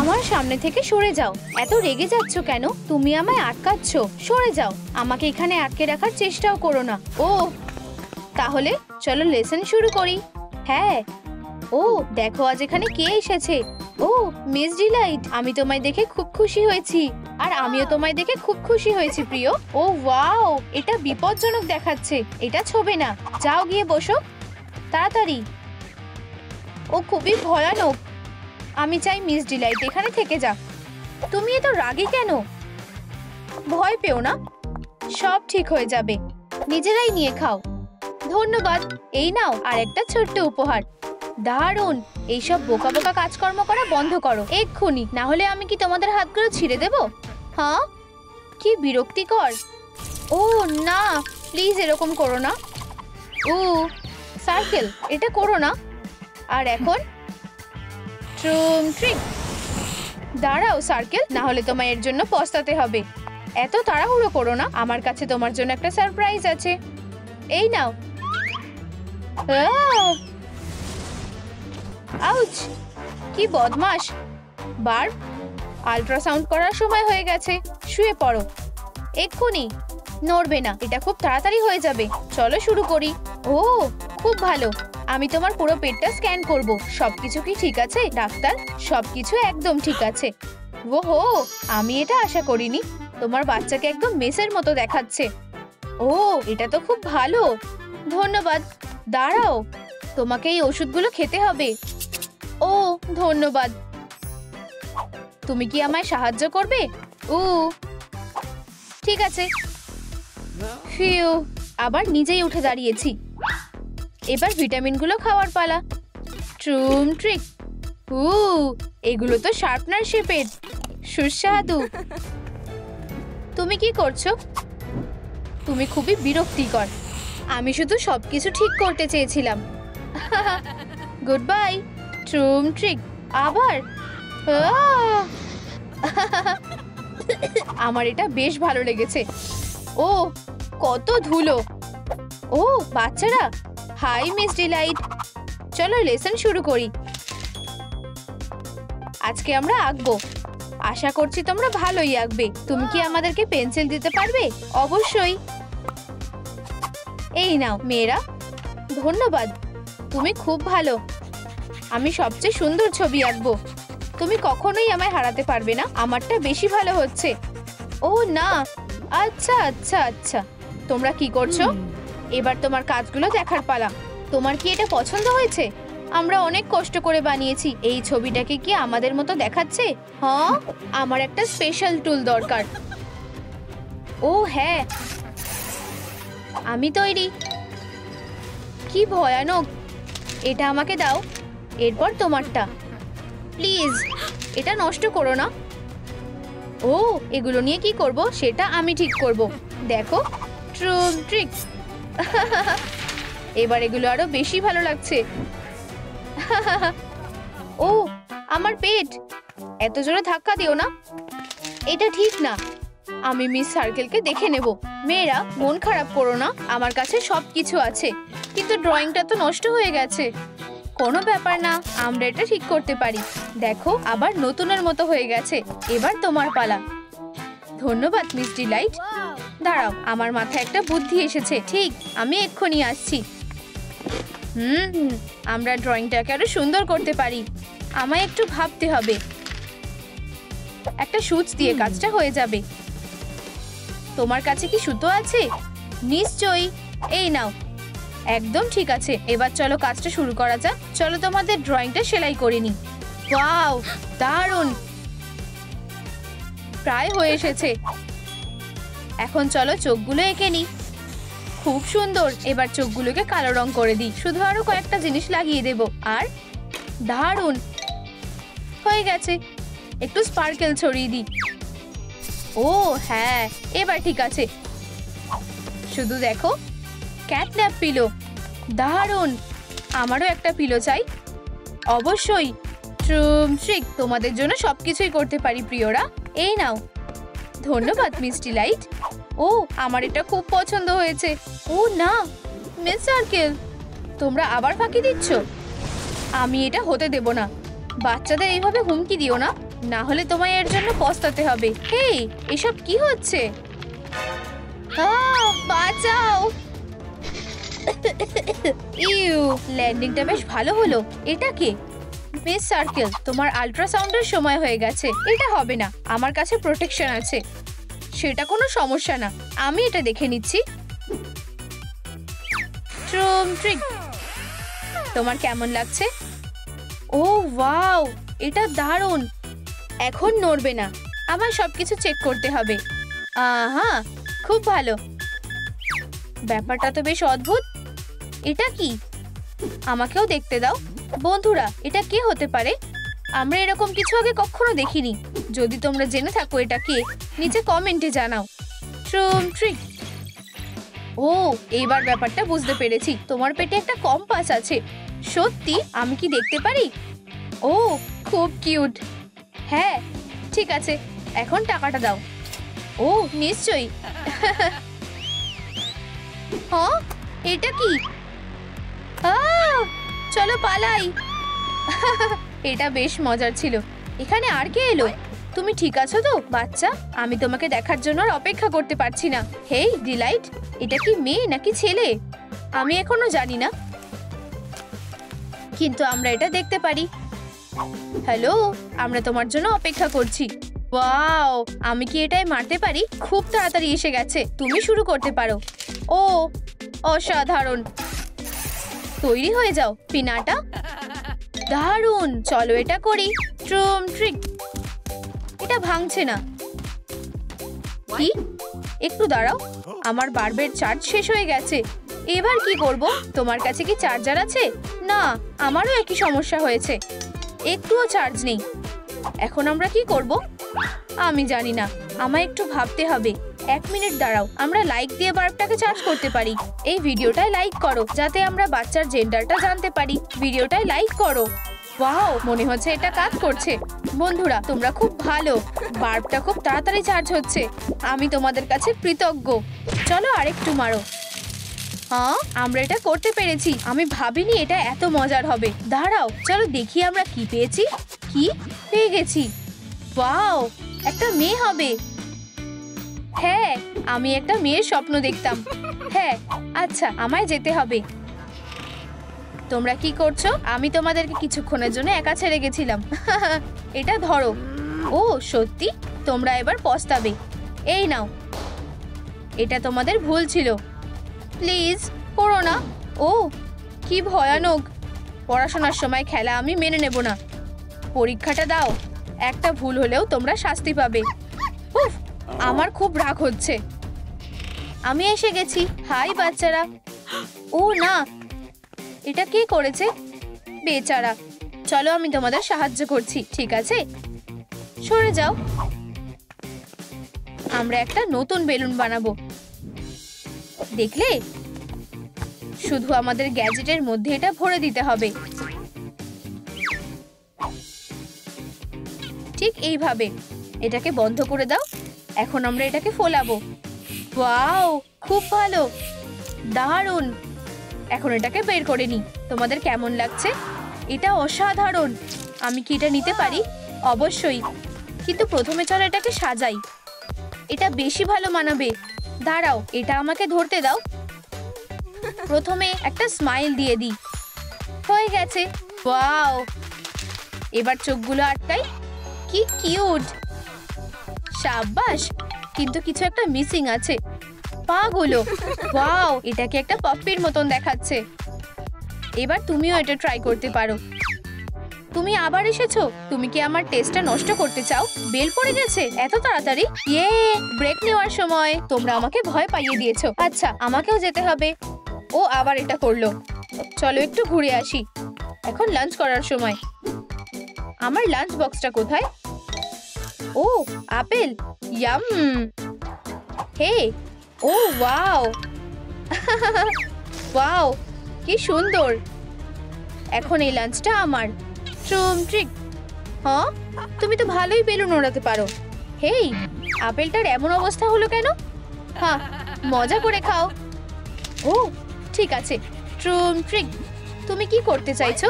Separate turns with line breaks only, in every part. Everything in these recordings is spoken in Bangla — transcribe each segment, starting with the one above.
আমার সামনে থেকে সরে যাও। এত রেগে যাচ্ছ কেন? তুমি আমায় আটকাচ্ছ। সরে যাও। আমাকে এখানে আটকে রাখার চেষ্টাও করো না। ও তাহলে চলো লেসন শুরু করি। হ্যাঁ। ও দেখো আজ এখানে কে এসেছে। ও মিস ডিলাইট, আমি তোমায় দেখে খুব খুশি হয়েছি। আর আমিও তোমায় দেখে খুব খুশি হয়েছি প্রিয়। ও ওয়াও, এটা বিপজ্জনক দেখাচ্ছে। এটা ছোবে না। যাও গিয়ে বসো তাড়াতাড়ি। ও খুবই ভয়ানক। আমি চাই মিস ডিলাইট এখানে থেকে যাক। তুমি এত রাগী কেন? ভয় পেও না, সব ঠিক হয়ে যাবে। নিজেরাই নিয়ে খাও। ধন্যবাদ। এই নাও আর একটা ছোট্ট উপহার। দারুণ। এইসব বোকা বোকা কাজকর্ম করা বন্ধ করো এক্ষুনি, না হলে আমি কি তোমাদের হাতগুলো ছিঁড়ে দেব? হ্যাঁ, কি বিরক্তিকর। ও না, প্লিজ এরকম করো না। ও সার্কেল, এটা করো না। আর এখন ট্রুম ট্রিক। দাঁড়াও সার্কেল, না হলে তোমায় এর জন্য পস্তাতে হবে। এত তাড়াহুড়ো করো না, আমার কাছে তোমার জন্য একটা সারপ্রাইজ আছে। এই নাও। আউচ, কি বদমাশ। বার্ব, আল্ট্রাসাউন্ড করার সময় হয়ে গেছে। শুয়ে পড়ো এক্ষুনি। নড়বে না, এটা খুব তাড়াতাড়ি হয়ে যাবে। চলো শুরু করি। ও খুব ভালো। আমি তোমার পুরো পেটটা স্ক্যান করব। সবকিছু কি ঠিক আছে ডাক্তার? সবকিছু একদম ঠিক আছে। ওহো, আমি এটা আশা করিনি। তোমার বাচ্চাকে একদম মেসের মতো দেখাচ্ছে। ও এটা তো খুব ভালো। ধন্যবাদ। দাঁড়াও, তোমাকে এই ওষুধগুলো খেতে হবে। ও ধন্যবাদ। তুমি কি আমায় সাহায্য করবে? ঠিক আছে। ফিউ, আবার নিজেই উঠে দাঁড়িয়েছি। এবার ভিটামিনগুলো খাওয়ার পালা। ট্রুম ট্রিক। এগুলো তো শার্পনার শেপের। সুস্বাদু। তুমি কি করছো? তুমি খুবই বিরক্তিকর। আমি শুধু সবকিছু ঠিক করতে চেয়েছিলাম। গুড বাই ট্রুম ট্রিক। আবার আমার এটা বেশ ভালো লেগেছে। ও কত ধুলো। ও বাচ্চারা, হাই মিস ডিলাইট। চলো লেসন শুরু করি। আজকে আমরা আঁকবো। আশা করছি তোমরা ভালোই আঁকবে। তুমি কি আমাদেরকে পেন্সিল দিতে পারবে? অবশ্যই। এই নাও মেয়েরা। ধন্যবাদ, তুমি খুব ভালো। আমি সবচেয়ে সুন্দর ছবি আঁকবো। তুমি কখনোই আমায় হারাতে পারবে না। আমারটা বেশি ভালো হচ্ছে। ও না, আচ্ছা আচ্ছা আচ্ছা। তোমরা কি করছো? এবার তোমার কাজগুলো দেখার পালা। তোমার কি এটা পছন্দ হয়েছে? আমরা অনেক কষ্ট করে বানিয়েছি। এই ছবিটাকে কি আমাদের মতো দেখাচ্ছে? হ্যাঁ, আমার একটা স্পেশাল টুল দরকার। ও হ্যাঁ, আমি তৈরি। কি ভয়ানক। এটা আমাকে দাও। এরপর তোমারটা। প্লিজ এটা নষ্ট করো না। ও এগুলো নিয়ে কি করব সেটা আমি ঠিক করব। দেখো ট্রুম ট্রিক। এবার এগুলো আরো বেশি ভালো লাগছে। ও আমার পেট। এত জোরে ধাক্কা দিও না, এটা ঠিক না। আমি মিস সার্কেলকে দেখে নেব। মেয়েরা মন খারাপ করো না, আমার কাছে সবকিছু আছে। কিন্তু ড্রয়িংটা তো নষ্ট হয়ে গেছে। কোনো ব্যাপার না, আমরা এটা ঠিক করতে পারি। দেখো আবার নতুনের মতো হয়ে গেছে। এবার তোমার পালা। ধন্যবাদ মিস ডিলাইট। দাঁড়াও, আমার মাথায় একটা বুদ্ধি এসেছে। ঠিক, আমি এক্ষুনি আসছি। আমরা ড্রয়িংটাকে আরো সুন্দর করতে পারি। আমায় একটু ভাবতে হবে। একটা সূচ দিয়ে কাজটা হয়ে যাবে। তোমার কাছে কি সুতো আছে? নিশ্চয়ই। এই নাও। একদম ঠিক আছে। এবার চলো কাজটা শুরু করা যাক। চলো তোমাদের ড্রয়িংটা সেলাই করে নি। ওয়াও দারুণ, প্রায় হয়ে এসেছে। এখন চলো চোখগুলো এঁকে নি। খুব সুন্দর। এবার চোখগুলোকে কালো রং করে দিই। শুধু আরো কয়েকটা জিনিস লাগিয়ে দেব। আর দারুণ হয়ে গেছে। একটু স্পার্কেল ছড়িয়ে দিই। ও হ্যাঁ, এবার ঠিক আছে। শুধু দেখো, ক্যাটন্যাপ পিলো। দারুণ। আমারও একটা পিলো চাই। অবশ্যই। ট্রুম ট্রিক। তোমাদের জন্য সবকিছুই করতে পারি প্রিয়রা। এই নাও। ধন্যবাদ মিস ডিলাইট। ও আমার এটা খুব পছন্দ হয়েছে। ও না মিস সার্কেল, তোমরা আবার ফাঁকি দিচ্ছ। আমি এটা হতে দেব না। বাচ্চাদের এইভাবে হুমকি দিও না। না হলে তোমায় এর জন্য পস্তাতে হবে। হেই, এসব কি হচ্ছে? বাঁচাও! ইউ, ল্যান্ডিংটা বেশ ভালো হলো। এটা কে? মিস সার্কেল, তোমার আল্ট্রাসাউন্ডের সময় হয়ে গেছে। এটা হবে না, আমার কাছে প্রোটেকশন আছে। সেটা কোনো সমস্যা না, আমি এটা দেখে নিচ্ছি। ট্রুম ট্রিক, তোমার কেমন লাগছে? ও ওয়াও, এটা দারুণ। এখন নড়বে না, আমার সবকিছু চেক করতে হবে। হ্যাঁ, খুব ভালো। ব্যাপারটা তো বেশ অদ্ভুত। এটা কি? আমাকেও দেখতে দাও। বন্ধুরা, এটা কে হতে পারে? আমরা এরকম কিছু আগে কখনো দেখিনি। যদি তোমরা জেনে থাকো এটা কে, নিচে কমেন্টে জানাও। ট্রুম ট্রিক। ও, এইবার ব্যাপারটা বুঝতে পেরেছি। তোমার পেটে একটা কম্পাস আছে। সত্যি? আমি কি দেখতে পারি? ও, খুব কিউট। হ্যাঁ, ঠিক আছে, এখন টাকাটা দাও। ও, নিশ্চয়ই। হ্যাঁ, এটা কি? চলো পালাই। এটা বেশ মজার ছিল। এখানে আর কে এলো? তুমি ঠিক আছো তো বাচ্চা? আমি তোমাকে দেখার জন্য আর অপেক্ষা করতে পারছি না। হেই ডিলাইট, এটা কি মেয়ে নাকি ছেলে? আমি এখনো জানি না, কিন্তু আমরা এটা দেখতে পারি। হ্যালো, আমরা তোমার জন্য অপেক্ষা করছি। ওয়াও, আমি কি এটাই মারতে পারি? খুব তাড়াতাড়ি এসে গেছে। তুমি শুরু করতে পারো। ও, অসাধারণ। তৈরি হয়ে যাও পিনাটা। দারুণ, চলো এটা করি। ট্রুম ট্রিক। এটা ভাঙছে না। কি? একটু দাঁড়াও, আমার বাল্বের চার্জ শেষ হয়ে গেছে। এবার কি করব? তোমার কাছে কি চার্জার আছে? না, আমারও একই সমস্যা হয়েছে। একটুও চার্জ নেই। এখন আমরা কি করব? আমি জানি না, আমায় একটু ভাবতে হবে। 1 মিনিট দাঁড়াও, আমরা লাইক দিয়ে বাল্বটাকে চার্জ করতে পারি। এই ভিডিওটায় লাইক করো যাতে আমরা বাচ্চার জেন্ডারটা জানতে পারি। ভিডিওটায় লাইক করো। ওয়াও, মনে হচ্ছে এটা কাজ করছে। বন্ধুরা, তোমরা খুব ভালো। বাল্বটা খুব তাড়াতাড়ি চার্জ হচ্ছে। আমি তোমাদের কাছে কৃতজ্ঞ। চলো আরেকটু মারো। হ্যাঁ, আমরা এটা করতে পেরেছি। আমি ভাবিনি এটা এত মজার হবে। দাঁড়াও, চলো দেখি আমরা কি পেয়েছি। কি পেয়ে গেছি? ওয়াও, একটা মেয়ে হবে। হ্যাঁ, আমি একটা মেয়ের স্বপ্ন দেখতাম। হ্যাঁ, আচ্ছা, আমায় যেতে হবে। তোমরা কি করছো? আমি তোমাদেরকে কিছুক্ষণের জন্য একা ছেড়ে গেছিলাম। এটা ধরো। ও সত্যি? তোমরা এবার পস্তাবে। এই নাও, এটা তোমাদের ভুল ছিল। প্লিজ করো না। ও, কি ভয়ানক। পড়াশোনার সময় খেলা আমি মেনে নেব না। পরীক্ষাটা দাও। একটা ভুল হলেও তোমরা শাস্তি পাবে। উফ, আমার খুব রাগ হচ্ছে। আমি এসে গেছি। হাই বাচ্চারা। ও না, এটা কে করেছে? বেচারা। চলো আমি তোমাদের সাহায্য করছি, ঠিক আছে? সরে যাও। আমরা একটা নতুন বেলুন বানাবো। দেখলে? শুধু আমাদের গ্যাজেটের মধ্যে এটা ভরে দিতে হবে। ঠিক এইভাবে। এটাকে বন্ধ করে দাও। এখন আমরা এটাকে ফোলাবো। ওয়াও, খুব ভালো, দারুণ। এখন এটাকে বের করে নিই। তোমাদের কেমন লাগছে? এটা অসাধারণ। আমি কি এটা নিতে পারি? অবশ্যই, কিন্তু প্রথমে চলো এটাকে সাজাই। এটা বেশি ভালো মানাবে। দাঁড়াও, এটা আমাকে ধরতে দাও। প্রথমে একটা স্মাইল দিয়ে দিই। হয়ে গেছে। ওয়াও, এবার চোখগুলো আটকাই। কি কিউট। সাবাস, কিন্তু কিছু একটা মিসিং আছে। পাগুলো। ওয়াও, এটাকে একটা পাপ্পির মতন দেখাচ্ছে। এবার তুমিও এটা ট্রাই করতে পারো। তুমি আবার এসেছো। তুমি কি আমার টেস্টটা নষ্ট করতে চাও? বেল পড়ে গেছে এত তাড়াতাড়ি? ইয়ে, ব্রেক নেওয়ার সময়। তোমরা আমাকে ভয় পাইয়ে দিয়েছো। আচ্ছা, আমাকেও যেতে হবে। ও আবার এটা করলো। চলো একটু ঘুরে আসি। এখন লাঞ্চ করার সময়। আমার লাঞ্চ বক্সটা কোথায়? ও, আপেল। ইয়াম। হে, ও ওয়াও। ওয়াও, কি সুন্দর। এখন এই লাঞ্চটা আমার। ট্রুম ট্রিক। হ্যাঁ, তুমি তো ভালোই বেলুন ওড়াতে পারো। হেই, আপেলটার এমন অবস্থা হলো কেন? হ্যাঁ, মজা করে খাও। ও ঠিক আছে। ট্রুম ট্রিক, তুমি কি করতে চাইছো?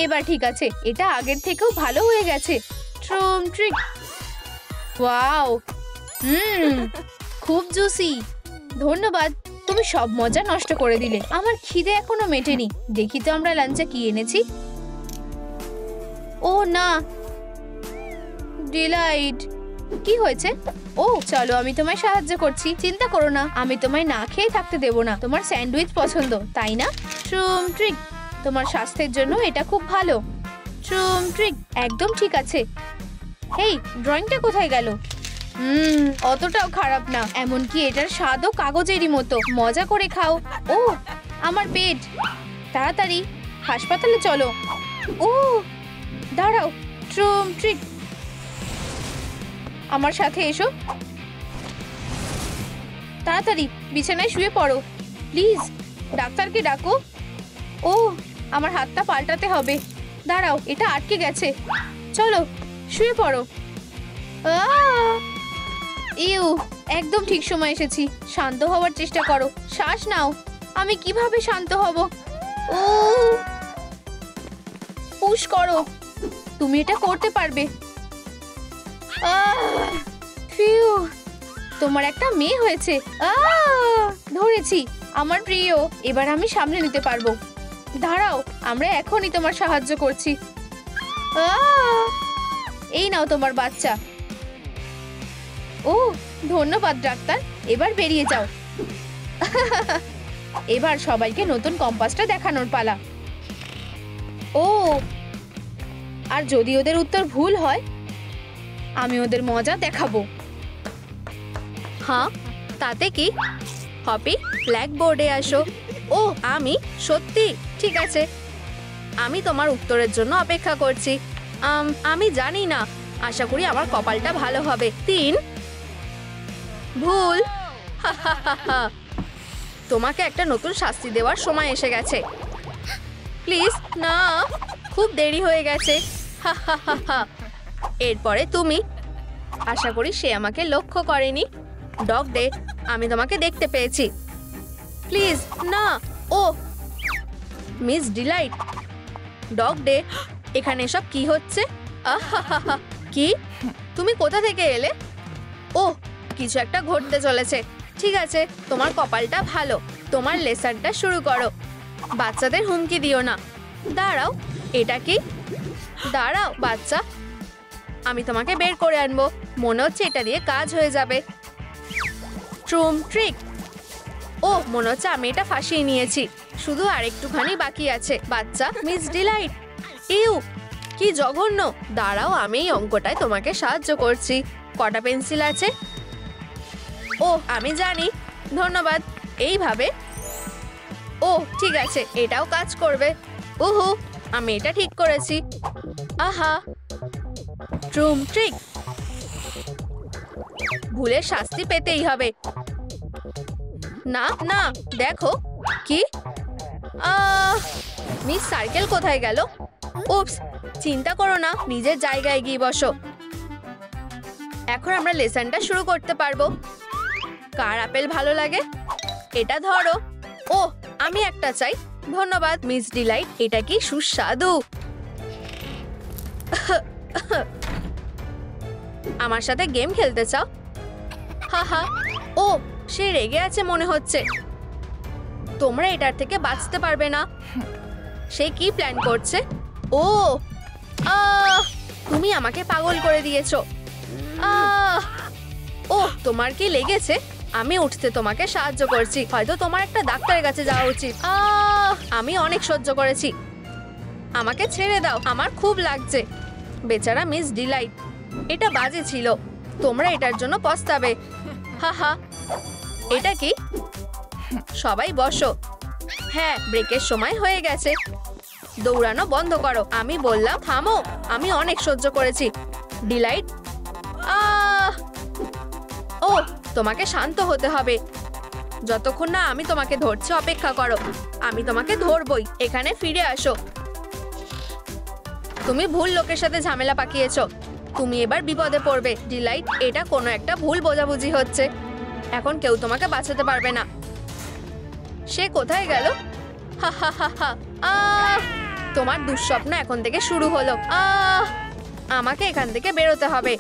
এবার ঠিক আছে, এটা আগের থেকেও ভালো হয়ে গেছে। ট্রুম ট্রিক। ওয়াও, খুব জুসি। ধন্যবাদ, তুমি সব মজা নষ্ট করে দিলে। আমার খিদে এখনো মেটেনি। দেখি তো আমরা লাঞ্চে কি এনেছি। ও না, ডিলাইট। কি হয়েছে? ও চলো, আমি তোমায় সাহায্য করছি। চিন্তা করো না, আমি তোমায় না খেয়ে থাকতে দেব না। তোমার স্যান্ডউইচ পছন্দ, তাই না? ট্রুম ট্রিক, তোমার স্বাস্থ্যের জন্য এটা খুব ভালো। ট্রুম ট্রিক, একদম ঠিক আছে। হেই, ড্রয়িংটা কোথায় গেল? অতটাও খারাপ না, এমনকি এটার স্বাদও কাগজেরই মতো। মজা করে খাও। ও আমার পেট, তাড়াতাড়ি হাসপাতালে চলো। ও দাঁড়াও, ট্রুম ট্রিক, আমার সাথে এসো। তাড়াতাড়ি বিছানায় শুয়ে পড়ো প্লিজ। ডাক্তারকে ডাকো। ও আমার হাতটা পাল্টাতে হবে। দাঁড়াও, এটা আটকে গেছে। চলো শুয়ে পড়ো। ইউ, একদম ঠিক সময় এসেছি। শান্ত হওয়ার চেষ্টা করো, শ্বাস নাও। আমি কিভাবে শান্ত হব? ও পুশ করো, তুমি এটা করতে পারবে। ফিউ, তোমার একটা মেয়ে হয়েছে। ধরেছি, আমার প্রিয়। এবার আমি সামলে নিতে পারবো। দাঁড়াও, আমরা এখনই তোমার সাহায্য করছি। এই নাও তোমার বাচ্চা। ও ধন্যবাদ ডাক্তার, এবার বেরিয়ে যাও। এবার সবাইকে নতুন কম্পাসটা দেখানোর পালা। ও আর যদি ওদের উত্তর ভুল হয়, আমি ওদের মজা দেখাবো। হ্যাঁ, তাতে কি? হপি, ব্ল্যাকবোর্ডে আসো। ও আমি সত্যি? ঠিক আছে, আমি তোমার উত্তরের জন্য অপেক্ষা করছি। আমি জানি না, আশা করি আমার কপালটা ভালো হবে। 3 ভুল। তোমাকে একটা নতুন শাস্তি দেওয়ার সময় এসে গেছে। প্লিজ না, খুব দেরি হয়ে গেছে। এরপরে তুমি। আশা করি সে আমাকে লক্ষ্য করেনি। ডগ ডে, আমি তোমাকে দেখতে পেয়েছি। প্লিজ না। ও মিস ডিলাইট, ডগ ডে, এখানে সব কি হচ্ছে? কি? তুমি কোথা থেকে এলে? ও কিছু একটা ঘটতে চলেছে। ঠিক আছে, তোমার কপালটা ভালো। তোমার লেসনটা শুরু করো। বাচ্চাদের হুমকি দিও না। দাঁড়াও, এটা কি? দাঁড়াও বাচ্চা, আমি তোমাকে বের করে আনবো। মনে হচ্ছে এটা দিয়ে কাজ হয়ে যাবে। ট্রুম ট্রিক। ও মনে হচ্ছে আমি এটা ফাঁসিয়ে নিয়েছি। শুধু আরেকটুখানি বাকি আছে। বাচ্চা মিস ডিলাইট। ইউ, কি জঘন্য। দাঁড়াও, আমি এই অঙ্কটায় তোমাকে সাহায্য করছি। কটা পেন্সিল আছে? ও আমি জানি, ধন্যবাদ। এইভাবে। ও ঠিক আছে, এটাও কাজ করবে। ওহো, আমি এটা ঠিক করেছি। আহা, ট্রুম ট্রিক। ভুলের শাস্তি পেতেই হবে। না না, দেখো কি? মিস সার্কেল কোথায় গেল? উপস, চিন্তা করো না, নিজের জায়গায় গিয়ে বসো। এখন আমরা লেসনটা শুরু করতে পারবো। কার আপেল ভালো লাগে? এটা ধরো। ও আমি একটা চাই। ধন্যবাদ মিস ডিলাইট, এটা কি সুস্বাদু। আমার সাথে গেম খেলতে চাও? হা। ও সে রেগে আছে মনে হচ্ছে। তোমরা এটার থেকে বাঁচতে পারবে না। সে কি প্ল্যান করছে? ও তুমি আমাকে পাগল করে দিয়েছো। ও তোমার কি লেগেছে? আমি উঠতে তোমাকে সাহায্য করছি। হয়তো তোমার একটা ডাক্তারের কাছে যাওয়া উচিত। আমি অনেক সহ্য করেছি, আমাকে ছেড়ে দাও, আমার খুব লাগছে। বেচারা মিস ডিলাইট, এটা বাজে ছিল। তোমরা এটার জন্য পস্তাবে। হা। এটা কি? সবাই বসো। হ্যাঁ, ব্রেকের সময় হয়ে গেছে। দৌড়ানো বন্ধ করো। আমি বললাম থামো। আমি অনেক সহ্য করেছি। ডিলাইট, ও তোমাকে শান্ত হতে হবে। যতক্ষণ না আমি তোমাকে ধরছি অপেক্ষা করো। আমি তোমাকে ধরবই। এখানে ফিরে আসো। তুমি ভুল লোকের সাথে ঝামেলা পাকিয়েছো। তুমি এবার বিপদে পড়বে। ডিলাইট, এটা কোনো একটা ভুল বোঝাবুঝি হচ্ছে। এখন কেউ তোমাকে বাঁচাতে পারবে না। সে কোথায় গেল? হা। তোমার দুঃস্বপ্ন এখন থেকে শুরু হলো। আমাকে এখান থেকে বেরোতে হবে।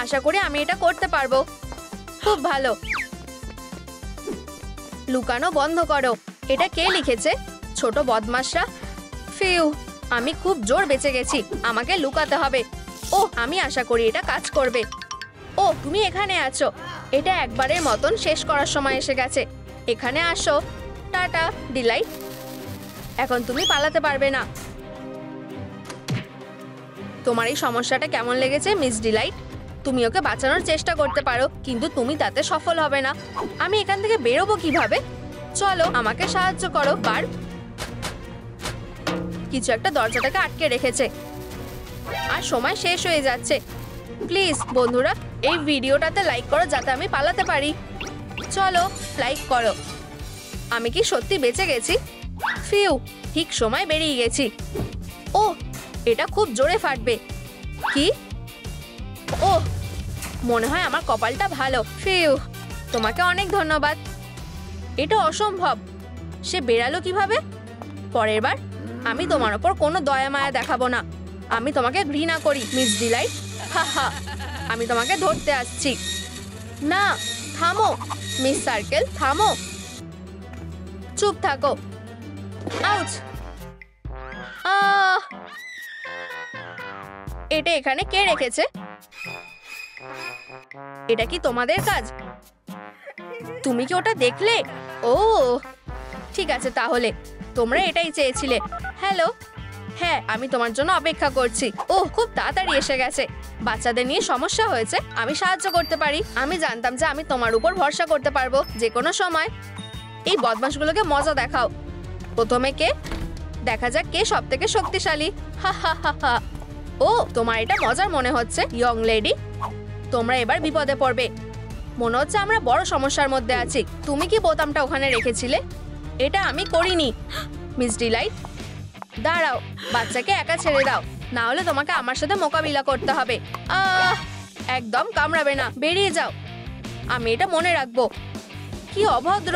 আশা করি আমি এটা করতে পারবো। খুব ভালো। লুকানো বন্ধ করো। এটা কে লিখেছে? ছোট বদমাশরা। ফিউ, আমি খুব জোর বেঁচে গেছি। আমাকে লুকাতে হবে। ও, আমি আশা করি এটা কাজ করবে। ও, তুমি এখানে আছো। এটা একবারের মতন শেষ করার সময় এসে গেছে। এখানে আসো। টাটা ডিলাইট। এখন তুমি পালাতে পারবে না। তোমার এই সমস্যাটা কেমন লেগেছে মিস ডিলাইট? তুমি ওকে বাঁচানোর চেষ্টা করতে পারো, কিন্তু তুমি তাতে সফল হবে না। আমি এখান থেকে বেরোবো কিভাবে? চলো, আমাকে সাহায্য করো। বার কিছু একটা দরজাটাকে আটকে রেখেছে, আর সময় শেষ হয়ে যাচ্ছে। প্লিজ বন্ধুরা, এই ভিডিওটাতে লাইক করো যাতে আমি পালাতে পারি। চলো, লাইক করো। আমি কি সত্যি বেঁচে গেছি? ফিউ, ঠিক সময় বেরিয়ে গেছি। ও, এটা খুব জোরে ফাটবে। কি? ও, মনে হয় আমার কপালটা ভালো। ফিউ, তোমাকে অনেক ধন্যবাদ। এটা অসম্ভব। সে বেরালো কিভাবে? পরের বার আমি তোমার ওপর কোনো দয়া মায়া দেখাবো না। আমি তোমাকে ঘৃণা করি মিস ডিলাইট। হা হা, আমি তোমাকে ধরতে আসছি। না, থামো মিস সার্কেল, থামো। চুপ থাকো। আউচ! এটা এখানে কে রেখেছে? এটা কি তোমাদের কাজ? তুমি কি ওটা দেখলে? ও ঠিক আছে, তাহলে তোমরা এটাই চেয়েছিলে। হ্যালো। হ্যাঁ, আমি তোমার জন্য অপেক্ষা করছি। ওহ, খুব তাড়াতাড়ি এসে গেছে। বাচ্চাদের নিয়ে সমস্যা হয়েছে, আমি সাহায্য করতে পারি। আমি জানতাম যে আমি তোমার উপর ভরসা করতে পারবো যে কোনো সময়। এই বদমাশগুলোকে মজা দেখাও। প্রথমে কে? দেখা যাক কে সব থেকে শক্তিশালী। হা হা হা হা। ও, তোমার এটা মজার মনে হচ্ছে ইয়ং লেডি। তোমরা এবার বিপদে পড়বে। মনে হচ্ছে আমরা বড় সমস্যার মধ্যে আছি। তুমি কি বোতামটা ওখানে রেখেছিলে? এটা আমি করিনি মিস ডিলাইট। দাঁড়াও, বাচ্চাকে একা ছেড়ে দাও, না হলে তোমাকে আমার সাথে মোকাবিলা করতে হবে। একদম কামড়াবে না, বেরিয়ে যাও। আমি এটা মনে রাখবো। কি অভদ্র।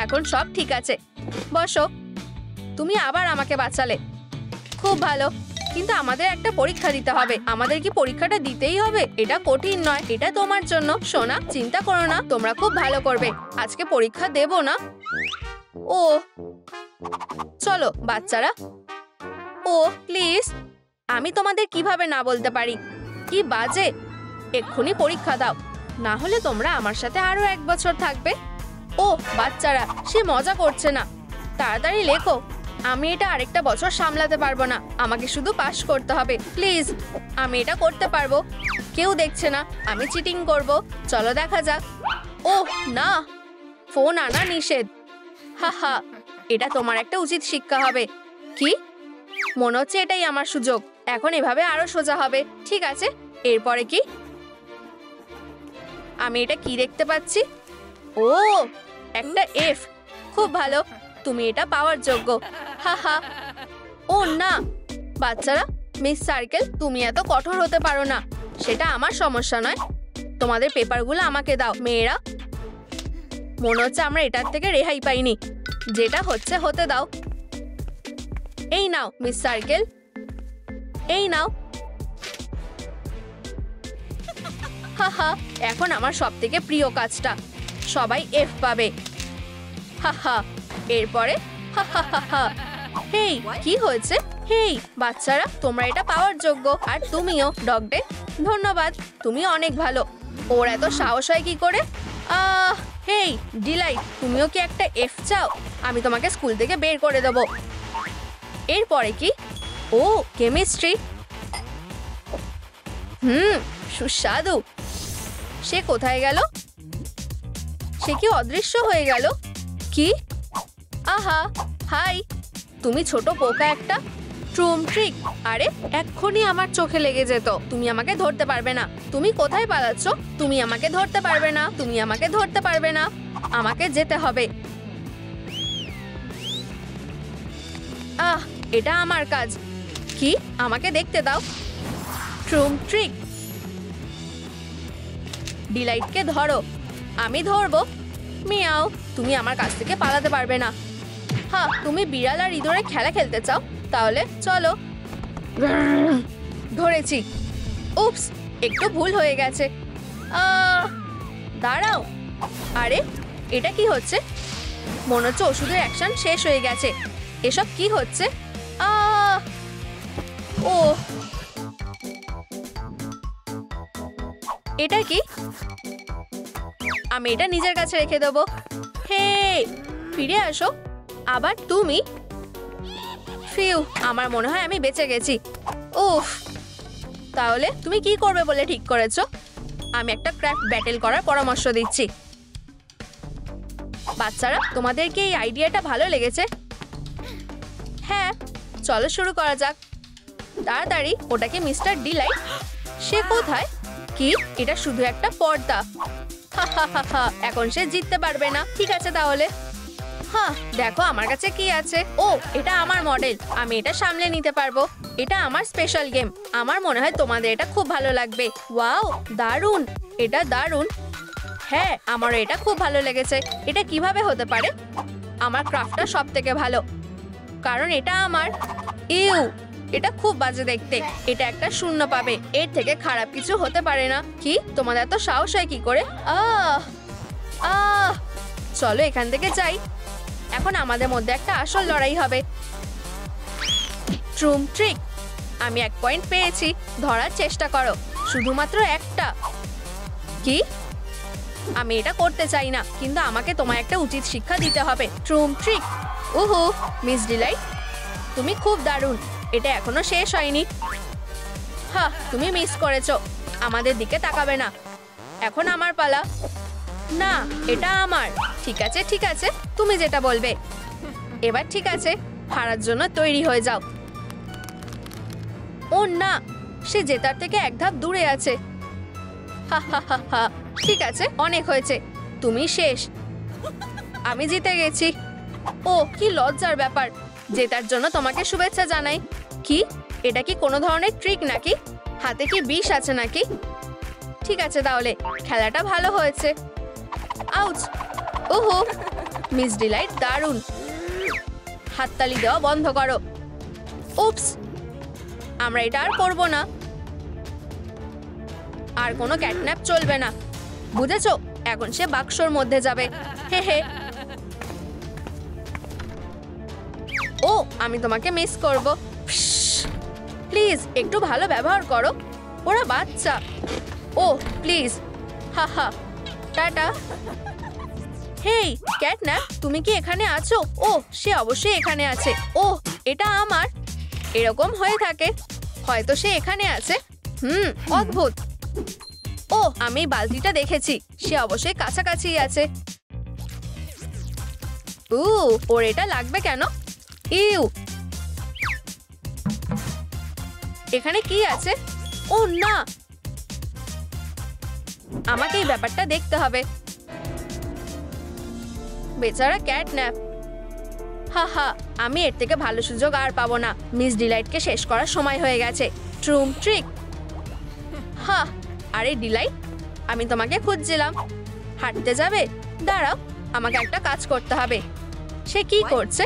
এখন সব ঠিক আছে, বসো। তুমি আবার আমাকে বাঁচালে, খুব ভালো। কিন্তু আমাদের একটা পরীক্ষা দিতে হবে। আমাদের কি পরীক্ষাটা দিতেই হবে? এটা কঠিন নয়, এটা তোমার জন্য। সোনা, চিন্তা করো না, তোমরা খুব ভালো করবে। আজকে পরীক্ষা দেব না। ও, চলো বাচ্চারা। ও প্লিজ, আমি তোমাদের কিভাবে না বলতে পারি? কি বাজে। এক্ষুনি পরীক্ষা দাও, না হলে তোমরা আমার সাথে আরো 1 বছর থাকবে। ও বাচ্চারা, সে মজা করছে না। তাড়াতাড়ি লেখো। আমি এটা আরেকটা বছর সামলাতে পারবো না। আমাকে শুধু পাস করতে হবে প্লিজ। আমি এটা করতে পারবো। কেউ দেখছে না, আমি চিটিং করব। চলো দেখা যাক। ও না, ফোন আনা নিষেধ। হা হা, এটা তোমার একটা উচিত শিক্ষা হবে। কি? মনে হচ্ছে এটাই আমার সুযোগ। এখন এভাবে আরো সোজা হবে। ঠিক আছে, এরপরে কি? আমি এটা কি দেখতে পাচ্ছি? ও, একটা এফ। খুব ভালো, তুমি এটা পাওয়ার যোগ্য। হা হা। ও না, বাচ্চারা, মিস সার্কেল, তুমি এত কঠোর হতে পারো না। সেটা আমার সমস্যা নয়। তোমাদের পেপারগুলো আমাকে দাও। মেয়েরা, মনে হচ্ছে আমরা এটার থেকে রেহাই পাইনি। যেটা হচ্ছে হতে দাও। এই নাও মিস সার্কেল, এই নাও। হা হা, এখন আমার সব থেকে প্রিয় কাজটা। সবাই এফ পাবে। হা হা, এরপরে হা হা হা হা। হেই, কি হয়েছে? হেই বাচ্চারা, তোমরা এটা পাওয়ার যোগ্য। আর তুমিও ডগডে। ধন্যবাদ, তুমি অনেক ভালো। ওর এত সাহস হয় কি করে? হেই ডিলাইট, তুমিও কি একটা এফ চাও? আমি তোমাকে স্কুল থেকে বের করে দেবো। এরপরে কি? ও কেমিস্ট্রি। সুস্বাদু। সে কোথায় গেল? সে কি অদৃশ্য হয়ে গেল? কি? আহা, হাই। তুমি ছোট পোকা একটা। ট্রুম ট্রিক। আরে, এক্ষুনি আমার চোখে লেগে যেত। তুমি আমাকে ধরতে পারবে না। তুমি কোথায় পালাচ্ছ? তুমি আমাকে ধরতে পারবে না। তুমি আমাকে ধরতে পারবে না। আমাকে যেতে হবে। এটা আমার কাজ। কি? আমাকে দেখতে দাও। ট্রুম ট্রিক। ডিলাইটকে ধরো। আমি ধরবো। মিয়াও, তুমি আমার কাছ থেকে পালাতে পারবে না। হ্যাঁ, তুমি বিড়াল আর ইঁদুরে খেলা খেলতে চাও? তাহলে চলো। ধরেছি। উপস, একটু ভুল হয়ে গেছে। দাঁড়াও, আরে এটা কি হচ্ছে? মনে হচ্ছে ওষুধের অ্যাকশন শেষ হয়ে গেছে। এসব কি হচ্ছে? ও, এটা কি? আমি এটা নিজের কাছে রেখে দেবো। হে, ফিরে আসো। আবার তুমি? ফিউ, আমার মনে হয় আমি বেঁচে গেছি। উফ, তাহলে তুমি কি করবে বলে ঠিক করেছো? আমি একটা ক্রাফট ব্যাটেল করার পরামর্শ দিচ্ছি। বাচ্চারা, তোমাদের কি এই আইডিয়াটা ভালো লেগেছে? হ্যাঁ, চলো শুরু করা যাক। তাড়াতাড়ি, ওটা কি মিস্টার ডিলাইট? সে কোথায়? কি, এটা শুধু একটা পর্দা? এখন সে জিততে পারবে না। ঠিক আছে তাহলে। হ্যাঁ, দেখো আমার কাছে কি আছে। ও, এটা আমার মডেল, আমি এটা সামলে নিতে পারবো। এটা আমার স্পেশাল গেম। আমার মনে হয় তোমাদের এটা খুব ভালো লাগবে। ওয়াও, দারুণ, এটা দারুণ। হ্যাঁ, আমারও এটা খুব ভালো লেগেছে। এটা কিভাবে হতে পারে? আমার ক্রাফটটা সব থেকে ভালো, কারণ এটা আমার। ইউ, এটা খুব বাজে দেখতে। এটা একটা শূন্য পাবে, এর থেকে খারাপ কিছু হতে পারে না। কি, তোমাদের এত সাহস হয় কি করে? চলো এখান থেকে যাই। এখন আমাদের মধ্যে একটা আসল লড়াই হবে। ট্রুম ট্রিক, আমি 1 পয়েন্ট পেয়েছি। ধরার চেষ্টা করো, শুধুমাত্র একটা। কি, আমি এটা করতে চাই না, কিন্তু আমাকে তোমায় একটা উচিত শিক্ষা দিতে হবে। ট্রুম ট্রিক। ওহো, মিস ডিলাইট, তুমি খুব দারুণ। এটা এখনো শেষ হয়নি। হ্যাঁ, তুমি মিস করেছো। আমাদের দিকে তাকাবে না। এখন আমার পালা। না, এটা আমার। ঠিক আছে ঠিক আছে, তুমি যেটা বলবে। এবার ঠিক আছে, হারার জন্য তৈরি হয়ে যাও। ও না, সে জেতার থেকে 1 ধাপ দূরে আছে। ঠিক আছে, অনেক হয়েছে। তুমি শেষ। আমি জিতে গেছি। ও, কি লজ্জার ব্যাপার। জেতার জন্য তোমাকে শুভেচ্ছা জানাই। কি, এটা কি কোনো ধরনের ট্রিক নাকি? হাতে কি বিষ আছে নাকি? ঠিক আছে তাহলে, খেলাটা ভালো হয়েছে। আউচ! ওহো, মিস ডিলাইট দারুণ। হাততালি দেওয়া বন্ধ করো। উপস, আমরা এটা আর করবো না। আর কোনো ক্যাটন্যাপ চলবে না, বুঝেছো? এখন সে বাক্সর মধ্যে যাবে। হে হে। ও, আমি তোমাকে মিস করব। প্লিজ একটু ভালো ব্যবহার করো, ওরা বাচ্চা। ও প্লিজ, হা, টাটা। হেই ক্যাটন্যাপ, তুমি কি এখানে আছো? ও, সে অবশ্যই এখানে আছে। ও, এটা আমার। এরকম হয়ে থাকে, হয়তো সে এখানে আছে। অদ্ভুত। ও, আমি বালতিটা দেখেছি, সে অবশ্যই কাছাকাছি আছে। ওর এটা লাগবে কেন? ইউ, এখানে কি আছে? ও না, আমাকে এই ব্যাপারটা দেখতে হবে। বেচারা ক্যাটন্যাপ। হা, আমি এর থেকে ভালো সুযোগ আর পাবো না। মিস ডিলাইটকে শেষ করার সময় হয়ে গেছে। ট্রুম ট্রিক। হা, আরে ডিলাইট, আমি তোমাকে খুঁজছিলাম। হাঁটতে যাবে? দাঁড়াও, আমাকে একটা কাজ করতে হবে। সে কি করছে?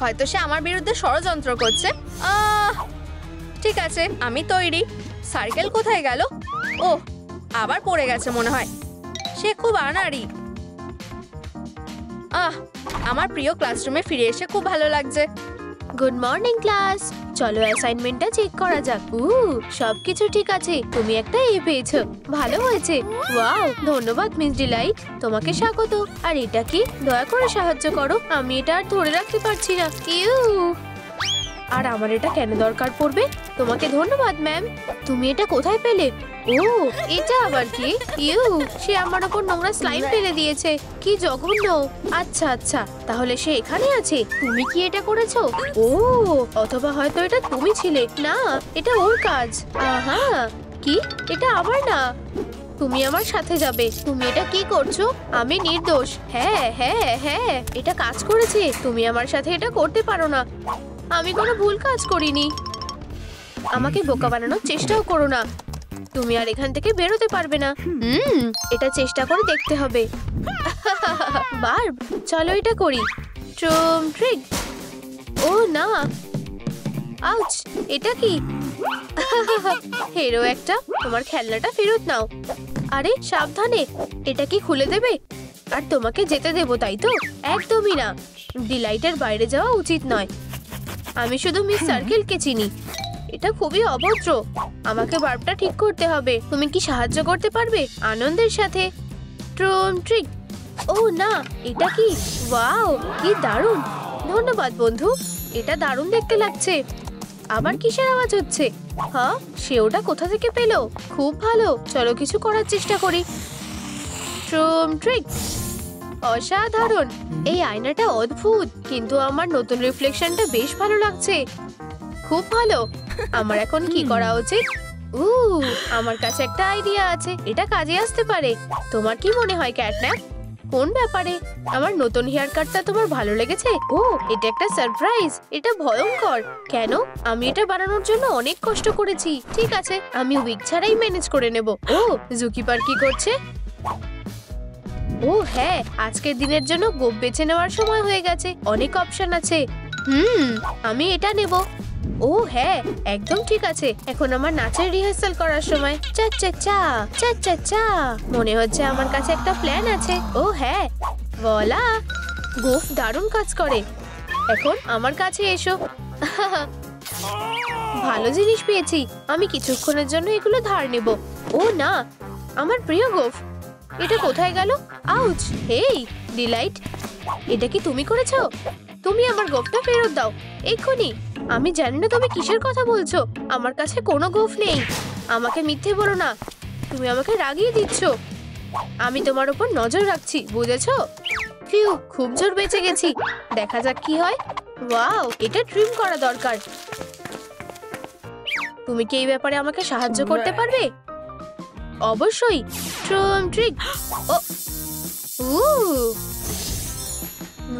হয়তো সে আমার বিরুদ্ধে ষড়যন্ত্র করছে। ঠিক আছে, আমি তৈরি। সার্কেল কোথায় গেল? ও, আবার পড়ে গেছে মনে হয়। সে খুব আনাড়ি। আমার প্রিয় ক্লাসরুমে ফিরে এসে খুব ভালো লাগছে। গুড মর্নিং ক্লাস, চলো অ্যাসাইনমেন্টটা চেক করা যাক। সবকিছু ঠিক আছে, তুমি একটা এ পেয়েছো, ভালো হয়েছে। ওয়াও, ধন্যবাদ মিস ডিলাইট, তোমাকে স্বাগত। আর এটা কি? দয়া করে সাহায্য করো, আমি এটা আর ধরে রাখতে পারছি না। ইউ, আর আমার এটা কেন দরকার পড়বে? তোমাকে ধন্যবাদ ম্যাম। তুমি এটা কোথায় পেলে? ও, এটা আবার কি? ইউ, সে আমার উপর নোংরা স্লাইম ফেলে দিয়েছে। কি জঘন্য। আচ্ছা, তাহলে সে এখানে আছে। তুমি কি এটা করেছো? ও, অথবা হয়তো এটা তুমি ছিলে। না, এটা ওর কাজ। আহা, কি? এটা আমার না। তুমি আমার সাথে যাবে। তুমি এটা কি করছো? আমি নির্দোষ। হ্যাঁ, এটা কাজ করেছে। তুমি আমার সাথে এটা করতে পারো না। আমি কোনো ভুল কাজ করিনি। আমাকে বোকা বানানোর চেষ্টাও করো না। তুমি আর এখান থেকে বেরোতে পারবে না। এটা চেষ্টা করে দেখতে হবে। বার্ব, চলো এটা করি। ট্রুম ট্রিক। ও না, আউচ, এটা কি? হেরো একটা, তোমার খেলনাটা ফেরত নাও। আরে সাবধানে, এটা কি খুলে দেবে? আর তোমাকে যেতে দেবো তাই তো? একদমই না, ডিলাইটের বাইরে যাওয়া উচিত নয়। আমি শুধু মিস সার্কেলকে চিনি, এটা খুবই অভদ্র। আমাকে বাল্বটা ঠিক করতে হবে। তুমি কি সাহায্য করতে পারবে? আনন্দের সাথে। ট্রুম ট্রিক। ও না, এটা কি? ওয়াও, কি দারুণ! ধন্যবাদ বন্ধু, এটা দারুণ দেখতে লাগছে। আবার কিসের আওয়াজ হচ্ছে? হ্যাঁ, সে ওটা কোথা থেকে পেলো? খুব ভালো, চলো কিছু করার চেষ্টা করি। ট্রুম ট্রিক। অসাধারণ, এই আয়নাটা অদ্ভুত, কিন্তু আমার নতুন রিফ্লেকশনটা বেশ ভালো লাগছে। খুব ভালো। আমার এখন কি করা উচিত? আমার কাছে একটা আইডিয়া আছে, এটা কাজে আসতে পারে। তোমার কি মনে হয় ক্যাটন্যাপ? কোন ব্যাপারে? আমার নতুন হেয়ার কাটটা তোমার ভালো লেগেছে? ও, এটা একটা সারপ্রাইজ। এটা ভয়ঙ্কর। কেন? আমি এটা বানানোর জন্য অনেক কষ্ট করেছি। ঠিক আছে, আমি উইক ছাড়াই ম্যানেজ করে নেব। ও, জুকিপার কি করছে? ও হ্যাঁ, আজকের দিনের জন্য গোপ বেছে নেওয়ার সময় হয়ে গেছে। অনেক অপশন আছে। আমি এটা নেব। ও হ্যাঁ, একদম ঠিক আছে। এখন আমার নাচের রিহার্সাল করার সময়। চা চা চা চা চা চা। মনে হচ্ছে আমার কাছে একটা প্ল্যান আছে। ও হ্যাঁ, বলা। গোফ দারুণ কাজ করে। এখন আমার কাছে এসো। ভালো জিনিস পেয়েছি। আমি কিছুক্ষণের জন্য এগুলো ধার নেব। ও না, আমার প্রিয় গোফ, এটা কোথায় গেল? আউচ! হেই ডিলাইট, এটা কি তুমি করেছো? তুমি আমার গোফটা ফেরত দাও এক্ষুনি। আমি জানি না তুমি কিসের কথা বলছো। আমার কাছে কোনো গোফ নেই। আমাকে মিথ্যে বলো না, তুমি আমাকে রাগিয়ে দিচ্ছ। আমি তোমার উপর নজর রাখছি, বুঝেছো? ফিউ, খুব জোর বেঁচে গেছি। দেখা যাক কি হয়। ওয়াও, এটা ট্রিম করা দরকার। তুমি কি এই ব্যাপারে আমাকে সাহায্য করতে পারবে? অবশ্যই। ট্রুম ট্রিক। ও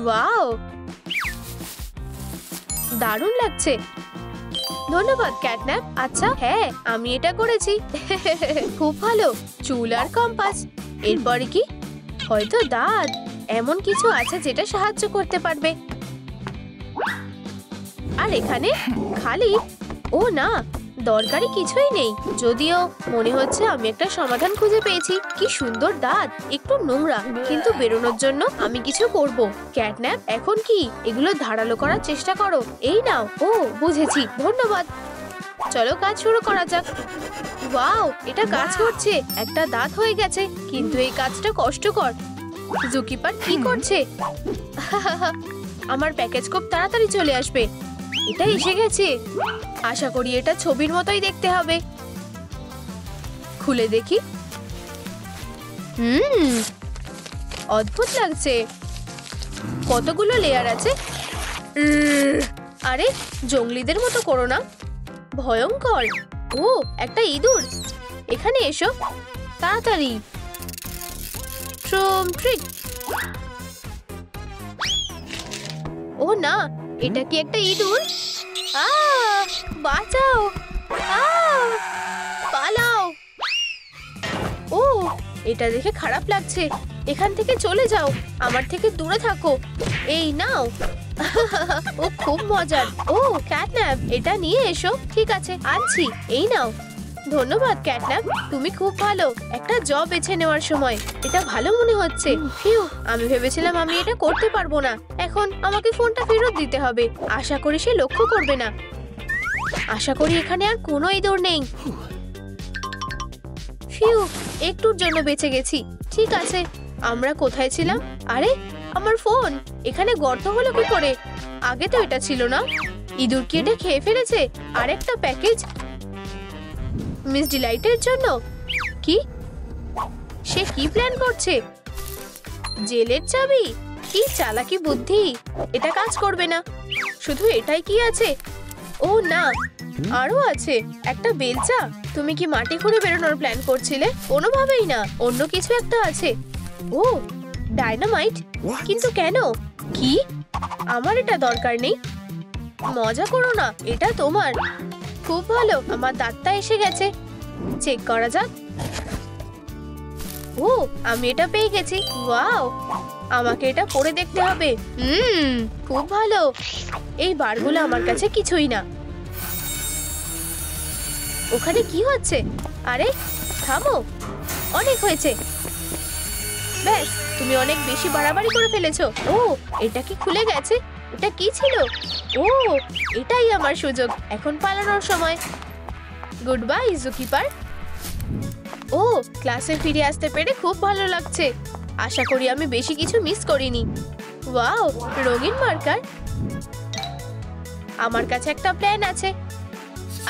ওয়াও, দারুণ লাগছে। ধন্যবাদ ক্যাটন্যাপ। আচ্ছা হ্যাঁ, আমি এটা করেছি। খুব ভালো। চুল আর কম্পাস। এরপরে কি? হয়তো দাঁত। এমন কিছু আছে যেটা সাহায্য করতে পারবে। আর এখানে খালি। ও না, দরকারি কিছুই নেই। যদিও মনে হচ্ছে আমি একটা সমাধান খুঁজে পেয়েছি। কি সুন্দর দাঁত, একটু নোংরা, কিন্তু বেরোনোর জন্য আমি কিছু করব। ক্যাটন্যাপ, এখন কি এগুলো ধারালো করার চেষ্টা করো। এই নাও। ও বুঝেছি, ধন্যবাদ। চলো কাজ শুরু করা যাক। ওয়াও, এটা কাজ করছে। একটা দাঁত হয়ে গেছে, কিন্তু এই কাজটা কষ্টকর। জুকিপার কি করছে? আমার প্যাকেজ খুব তাড়াতাড়ি চলে আসবে। এটা এসে গেছে। আশা করি এটা ছবির মতোই দেখতে হবে। খুলে দেখি। অদ্ভুত লাগছে। কতগুলো লেয়ার আছে। আরে জঙ্গলিদের মতো করো না, ভয়ঙ্কর। ও, একটা ইঁদুর। এখানে এসো তাড়াতাড়ি। ট্রুম ট্রিক। ও না, এটা কি একটা ইঁদুর? বাঁচাও, পালাও। ও, এটা দেখে খারাপ লাগছে। এখান থেকে চলে যাও, আমার থেকে দূরে থাকো। এই নাও। ও খুব মজার। ও ক্যাটন্যাপ, এটা নিয়ে এসো। ঠিক আছে, আনছি। এই নাও। ধন্যবাদ ক্যাটন্যাপ, তুমি খুব ভালো। একটা জব বেছে নেওয়ার সময় এটা ভালো মনে হচ্ছে। ফিউ, আমি ভেবেছিলাম আমি এটা করতে পারবো না। এখন আমাকে ফোনটা ফেরত দিতে হবে। আশা করি সে লক্ষ্য করবে না। আশা করি এখানে আর কোনো ইঁদুর নেই। ফিউ, একটুর জন্য বেঁচে গেছি। ঠিক আছে, আমরা কোথায় ছিলাম? আরে আমার ফোন এখানে গর্ত হলো কি করে? আগে তো এটা ছিল না। ইঁদুর কি এটা খেয়ে ফেলেছে? আরেকটা প্যাকেজ মিস ডিলাইটের জন্য। কি? সে কি প্ল্যান করছে? জেলের চাবি? কি চালাকি বুদ্ধি! এটা কাজ করবে না। শুধু এটাই কি আছে? ও না, আরো আছে। একটা বেলচা। তুমি কি মাটি খুঁড়ে বেরোনোর প্ল্যান করছিলে? কোনোভাবেই না, অন্য কিছু একটা আছে। ও ডায়নামাইট, কিন্তু কেন? কি? আমার এটা দরকার নেই। মজা করো না, এটা তোমার। খুব ভালো, আমার দাঁতটা এসে গেছে। চেক করা যাক। ও, আমি এটা পেয়ে গেছি। ওয়াও, আমাকে এটা পরে দেখতে হবে। খুব ভালো। এই বারগুলো আমার কাছে কিছুই না। ওখানে কি হচ্ছে? আরে থামো, অনেক হয়েছে। ব্যাস, তুমি অনেক বেশি বাড়াবাড়ি করে ফেলেছো। ও, এটা কি খুলে গেছে? এটা কি ছিল? ও, এটাই আমার সুযোগ। এখন পালানোর সময়। Good bye জুকিপার। ও, ক্লাসে ফিরে আসতে পেরে খুব ভালো লাগছে। আশা করি আমি বেশি কিছু মিস করিনি। ওয়াও, রঙিন মার্কার। আমার কাছে একটা প্ল্যান আছে।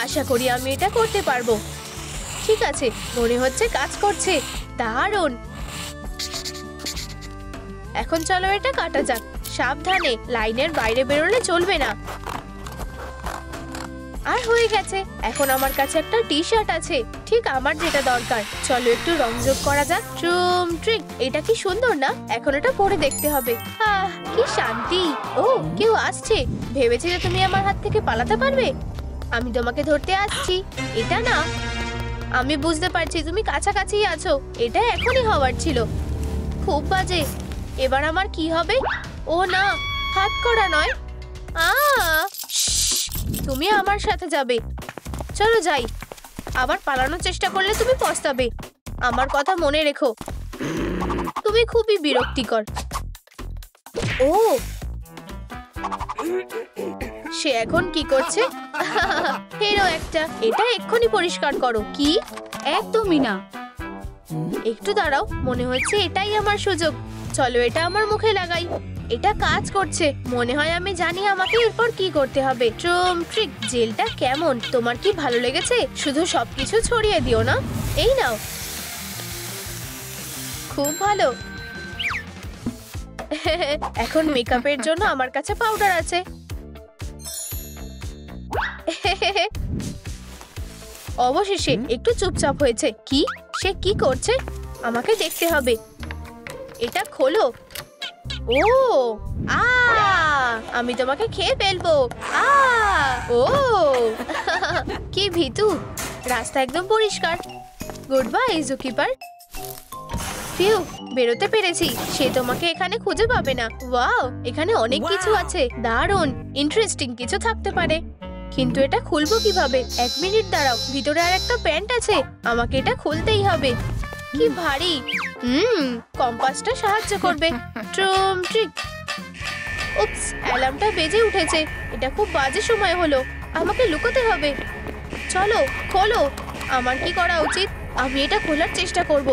আশা করি আমি এটা করতে পারবো। ঠিক আছে, মনে হচ্ছে কাজ করছে। দারুণ। এখন চলো এটা কাটা যাক। সাবধানে, লাইনের বাইরে বেরোলে চলবে না। আর হয়ে গেছে। এখন আমার কাছে একটা টি শার্ট আছে, ঠিক আমার যেটা দরকার। চলো একটু রং যোগ করা যাক। ট্রুম ট্রিক, এটা কি সুন্দর না? এখন এটা পরে দেখতে হবে। আহ, কি শান্তি। ও, কেউ আসছে। ভেবেছিলে তুমি আমার হাত থেকে পালাতে পারবে? আমি তোমাকে ধরতে আসছি। এটা না, আমি বুঝতে পারছি তুমি কাছাকাছি আছো। এটা এখনই হওয়ার ছিল। খুব বাজে। এবার আমার কি হবে? ও না, হাত করা নয়। তুমি আমার সাথে যাবে। চলো যাই। আবার পালানোর চেষ্টা করলে তুমি পস্তাবে। আমার কথা মনে রেখো। তুমি খুবই বিরক্তিকর। ও, সে এখন কি করছে? হেরো একটা। এটা এক্ষুনি পরিষ্কার করো। কি? একদমই না। একটু দাঁড়াও, মনে হচ্ছে এটাই আমার সুযোগ। চলো এটা আমার মুখে লাগাই। এটা কাজ করছে। মনে হয় আমি জানি আমাকে এরপর কি করতে হবে। ট্রুম ট্রিক, জেলটা কেমন? তোমার কি ভালো লেগেছে? শুধু সবকিছু ছড়িয়ে দিও না। এই নাও। খুব ভালো। এখন মেকআপের জন্য আমার কাছে পাউডার আছে। অবশেষে একটু চুপচাপ হয়েছে। কি? সে কি করছে? আমাকে দেখতে হবে। এটা খোলো। ও, আমি তোমাকে খেয়ে ফেলবো। ও, কি ভীতু। রাস্তা একদম পরিষ্কার। Good bye জুকিপার। ফিউ, বেরোতে পেরেছি। সে তোমাকে এখানে খুঁজে পাবে না। ওয়াও, এখানে অনেক কিছু আছে। দারুণ, ইন্টারেস্টিং কিছু থাকতে পারে। কিন্তু এটা খুলবো কিভাবে? 1 মিনিট দাঁড়াও। ভিতরে আর একটা প্যান্ট আছে। আমাকে এটা খুলতেই হবে। কি ভারী। কম্পাসটা সাহায্য করবে। ট্রুম ট্রিক। উপস, অ্যালার্মটা বেজে উঠেছে। এটা খুব বাজে সময় হলো। আমাকে লুকোতে হবে। চলো খোলো। আমার কি করা উচিত? আমি এটা খোলার চেষ্টা করব।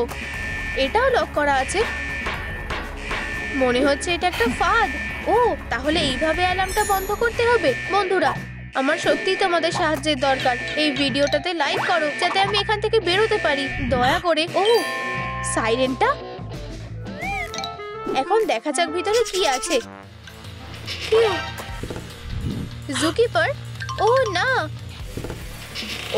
এটাও লক করা আছে। মনে হচ্ছে এটা একটা ফাঁদ। ও, তাহলে এইভাবে অ্যালার্মটা বন্ধ করতে হবে। বন্ধুরা, আমার সত্যিই তোমাদের সাহায্যের দরকার। এই ভিডিওটাতে লাইক করো যাতে আমি এখান থেকে বেরোতে পারি, দয়া করে। ও, সাইরেনটা। এখন দেখা যাক ভিতরে কি আছে। জুকিপার। ও না।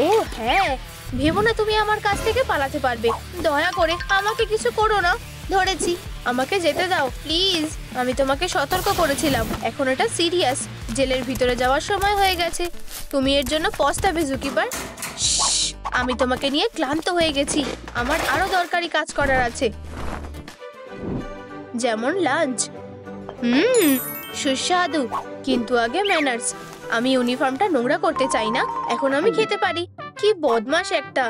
ও হ্যাঁ, ভেবো না তুমি আমার কাছ থেকে পালাতে পারবে। দয়া করে আমাকে কিছু করো না। ধরেছি, আমাকে যেতে দাও প্লিজ। আমি তোমাকে সতর্ক করেছিলাম। এখন এটা সিরিয়াস। জেলের ভিতরে যাওয়ার সময় হয়ে গেছে। তুমি এর জন্য পস্তাবে জুকিপার। আমি তোমাকে নিয়ে ক্লান্ত হয়ে গেছি। আমার আরো দরকারি কাজ করার আছে, যেমন লাঞ্চ। সুস্বাদু, কিন্তু আগে ম্যানার্স। আমি ইউনিফর্মটা নোংরা করতে চাই না। এখন আমি খেতে পারি। কি বদমাশ একটা।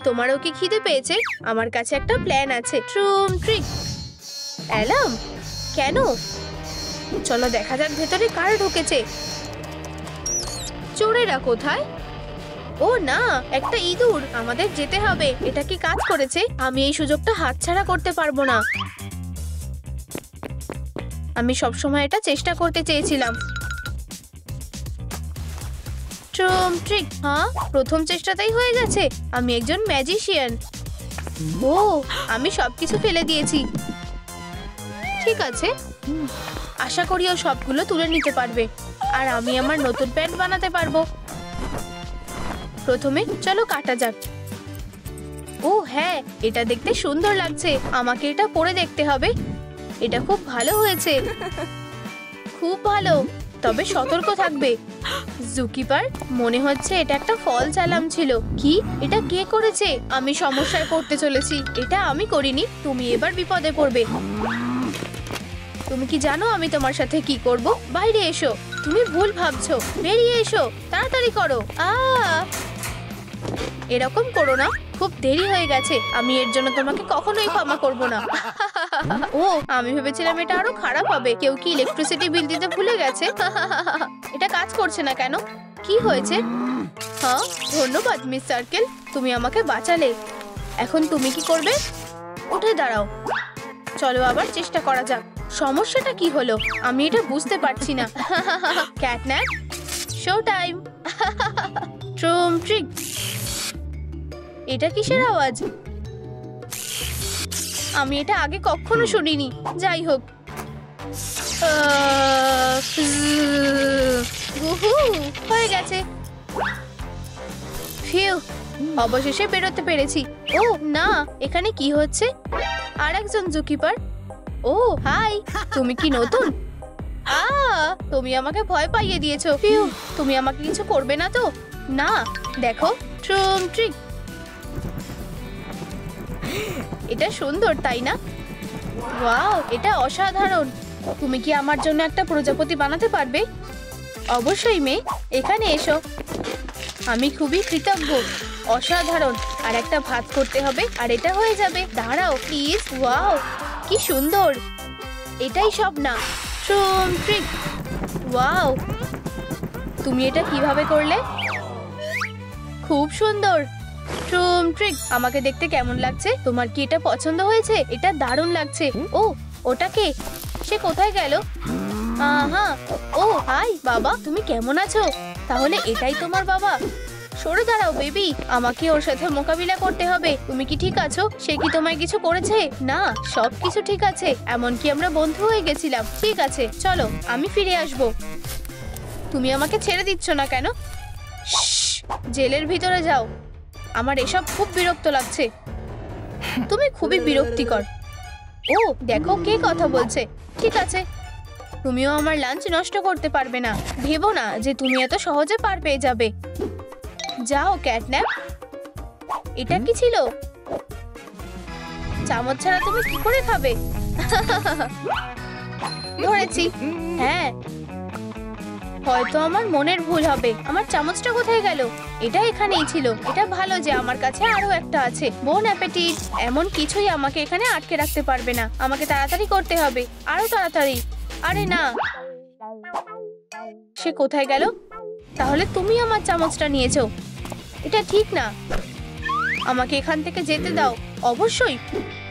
তোমারও কি খিদে পেয়েছে? আমার কাছে একটা প্ল্যান আছে। ট্রুম ট্রিক। অ্যালার্ম? কেন? চলো দেখা যাক ভেতরে কার ঢুকেছে। চোরেরা কোথায়? ও না, একটা ইঁদুর। আমাদের যেতে হবে। এটা কি কাজ করেছে? আমি এই সুযোগটা হাতছাড়া করতে পারবো না। আমি সবসময় এটা চেষ্টা করতে চেয়েছিলাম। ট্রুম ট্রিক। হ্যাঁ, প্রথম চেষ্টাতেই হয়ে গেছে। আমি একজন ম্যাজিশিয়ান। ও, আমি সবকিছু ফেলে দিয়েছি। ঠিক আছে, আশা করি ও সবগুলো তুলে নিতে পারবে। আর আমি আমার নতুন প্যান্ট বানাতে পারবো। প্রথমে চলো কাটা যাক। ও হ্যাঁ, এটা দেখতে সুন্দর লাগছে। আমাকে এটা পরে দেখতে হবে। এটা খুব ভালো হয়েছে। খুব ভালো, তবে সতর্ক থাকবে জুকিপার। মনে হচ্ছে এটা একটা ফলস অ্যালার্ম ছিল। কি? এটা কে করেছে? আমি সমস্যায় পড়তে চলেছি। এটা আমি করিনি। তুমি এবার বিপদে পড়বে। তুমি কি জানো আমি তোমার সাথে কি করব? বাইরে এসো। তুমি ভুল ভাবছো। বেরিয়ে এসো, তাড়াতাড়ি করো। এরকম করো না, খুব দেরি হয়ে গেছে। আমি এর জন্য তোমাকে কখনোই ক্ষমা করব না। ও, আমি ভেবেছিলাম এটা আরো খারাপ হবে। কেউ কি ইলেকট্রিসিটি বিল দিতে ভুলে গেছে? এটা কাজ করছে না কেন? কি হয়েছে? হ্যাঁ, ধন্যবাদ মিস সার্কেল, তুমি আমাকে বাঁচালে। এখন তুমি কি করবে? উঠে দাঁড়াও, চলো আবার চেষ্টা করা যাক। সমস্যাটা কি হলো আমি এটা বুঝতে পারছি না। CatNap, show time. ট্রুম ট্রিক। এটা কিসের আওয়াজ? আমি এটা আগে কখনো শুনিনি। যাই হোক, হয়ে গেছে। ফিউ, অবশেষে বেরোতে পেরেছি। ও না, এখানে কি হচ্ছে? আর একজন জুকিপার। ও হাই, তুমি কি নতুন? তুমি আমাকে ভয় পাইয়ে দিয়েছো। ফিউ, তুমি আমাকে কিছু করবে না তো? না, দেখো, ট্রুম ট্রিক। এটা সুন্দর, তাই না? ওয়াও, এটা অসাধারণ। তুমি কি আমার জন্য একটা প্রজাপতি বানাতে পারবে? অবশ্যই মেয়ে, এখানে এসো। আমি খুবই কৃতজ্ঞ। অসাধারণ। আর একটা ভাঁজ করতে হবে আর এটা হয়ে যাবে। দাঁড়াও প্লিজ। ওয়াও, কি সুন্দর। এটাই সব না, ট্রুম ট্রিক। ওয়াও, তুমি এটা কিভাবে করলে? খুব সুন্দর। ট্রুম ট্রিক, আমাকে দেখতে কেমন লাগছে? তোমার কি এটা পছন্দ হয়েছে? এটা দারুণ লাগছে। ও, ওটা কে? সে কোথায় গেল? হ্যাঁ, ও হাই বাবা, তুমি কেমন আছো? তাহলে এটাই তোমার বাবা? সরে দাঁড়াও বেবি, আমাকে ওর সাথে মোকাবিলা করতে হবে। তুমি কি ঠিক আছো? সে কি তোমায় কিছু করেছে? না, সবকিছু ঠিক আছে। এমনকি আমরা বন্ধু হয়ে গেছিলাম। ঠিক আছে, চলো আমি ফিরে আসব। তুমি আমাকে ছেড়ে দিচ্ছ না কেন? জেলের ভিতরে যাও। আমার এসব খুব বিরক্ত লাগছে। তুমি খুবই বিরক্তিকর। ও, দেখো কে কথা বলছে। ঠিক আছে, তুমিও আমার লাঞ্চ নষ্ট করতে পারবে না। ভেবো না যে তুমি এত সহজে পার পেয়ে যাবে। যাও ক্যাটন্যাপ। এটা কি ছিল? চামচ ছাড়া তুমি কি করে খাবে? ধরেছি। হ্যাঁ, হয়তো আমার মনের ভুল হবে। আমার চামচটা কোথায় গেল? এটা এখানেই ছিল। এটা ভালো যে আমার কাছে আরো একটা আছে। বোন অ্যাপেটিট। এমন কিছুই আমাকে এখানে আটকে রাখতে পারবে না। আমাকে তাড়াতাড়ি করতে হবে, আরো তাড়াতাড়ি। আরে না, সে কোথায় গেল? তাহলে তুমি আমার চামচটা নিয়েছো। এটা ঠিক না। আমাকে এখান থেকে যেতে দাও। অবশ্যই।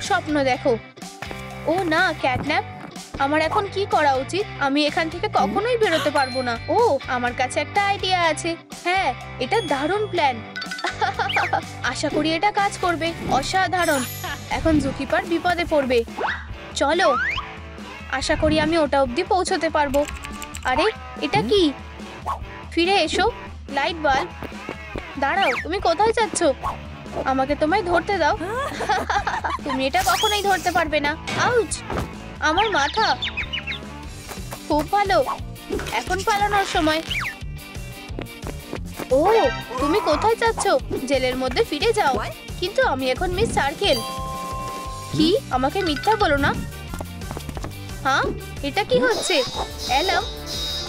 স্বপ্ন দেখো। ও না ক্যাটন্যাপ, আমার এখন কি করা উচিত? আমি এখান থেকে কখনোই বেরোতে পারবো না। ও, আমার কাছে একটা আইডিয়া আছে। হ্যাঁ, এটা দারুণ প্ল্যান। আশা করি এটা কাজ করবে। অসাধারণ। এখন জুকিপার বিপদে পড়বে। চলো, আশা করি আমি ওটা অবধি পৌঁছতে পারবো। আরে এটা কি? ফিরে এসো, লাইট বাল্ব। দাঁড়াও, তুমি কোথায় যাচ্ছ? আমাকে তোমায় ধরতে দাও। তুমি এটা কখনোই ধরতে পারবে না। আউচ, আমার মাথা। খুব ভালো, এখন পালানোর সময়। ও, তুমি কোথায় যাচ্ছ? জেলের মধ্যে ফিরে যাও। কিন্তু আমি এখন মিস সার্কেল। কি? আমাকে মিথ্যা বলো না। হ্যাঁ, এটা কি হচ্ছে? অ্যালার্ম,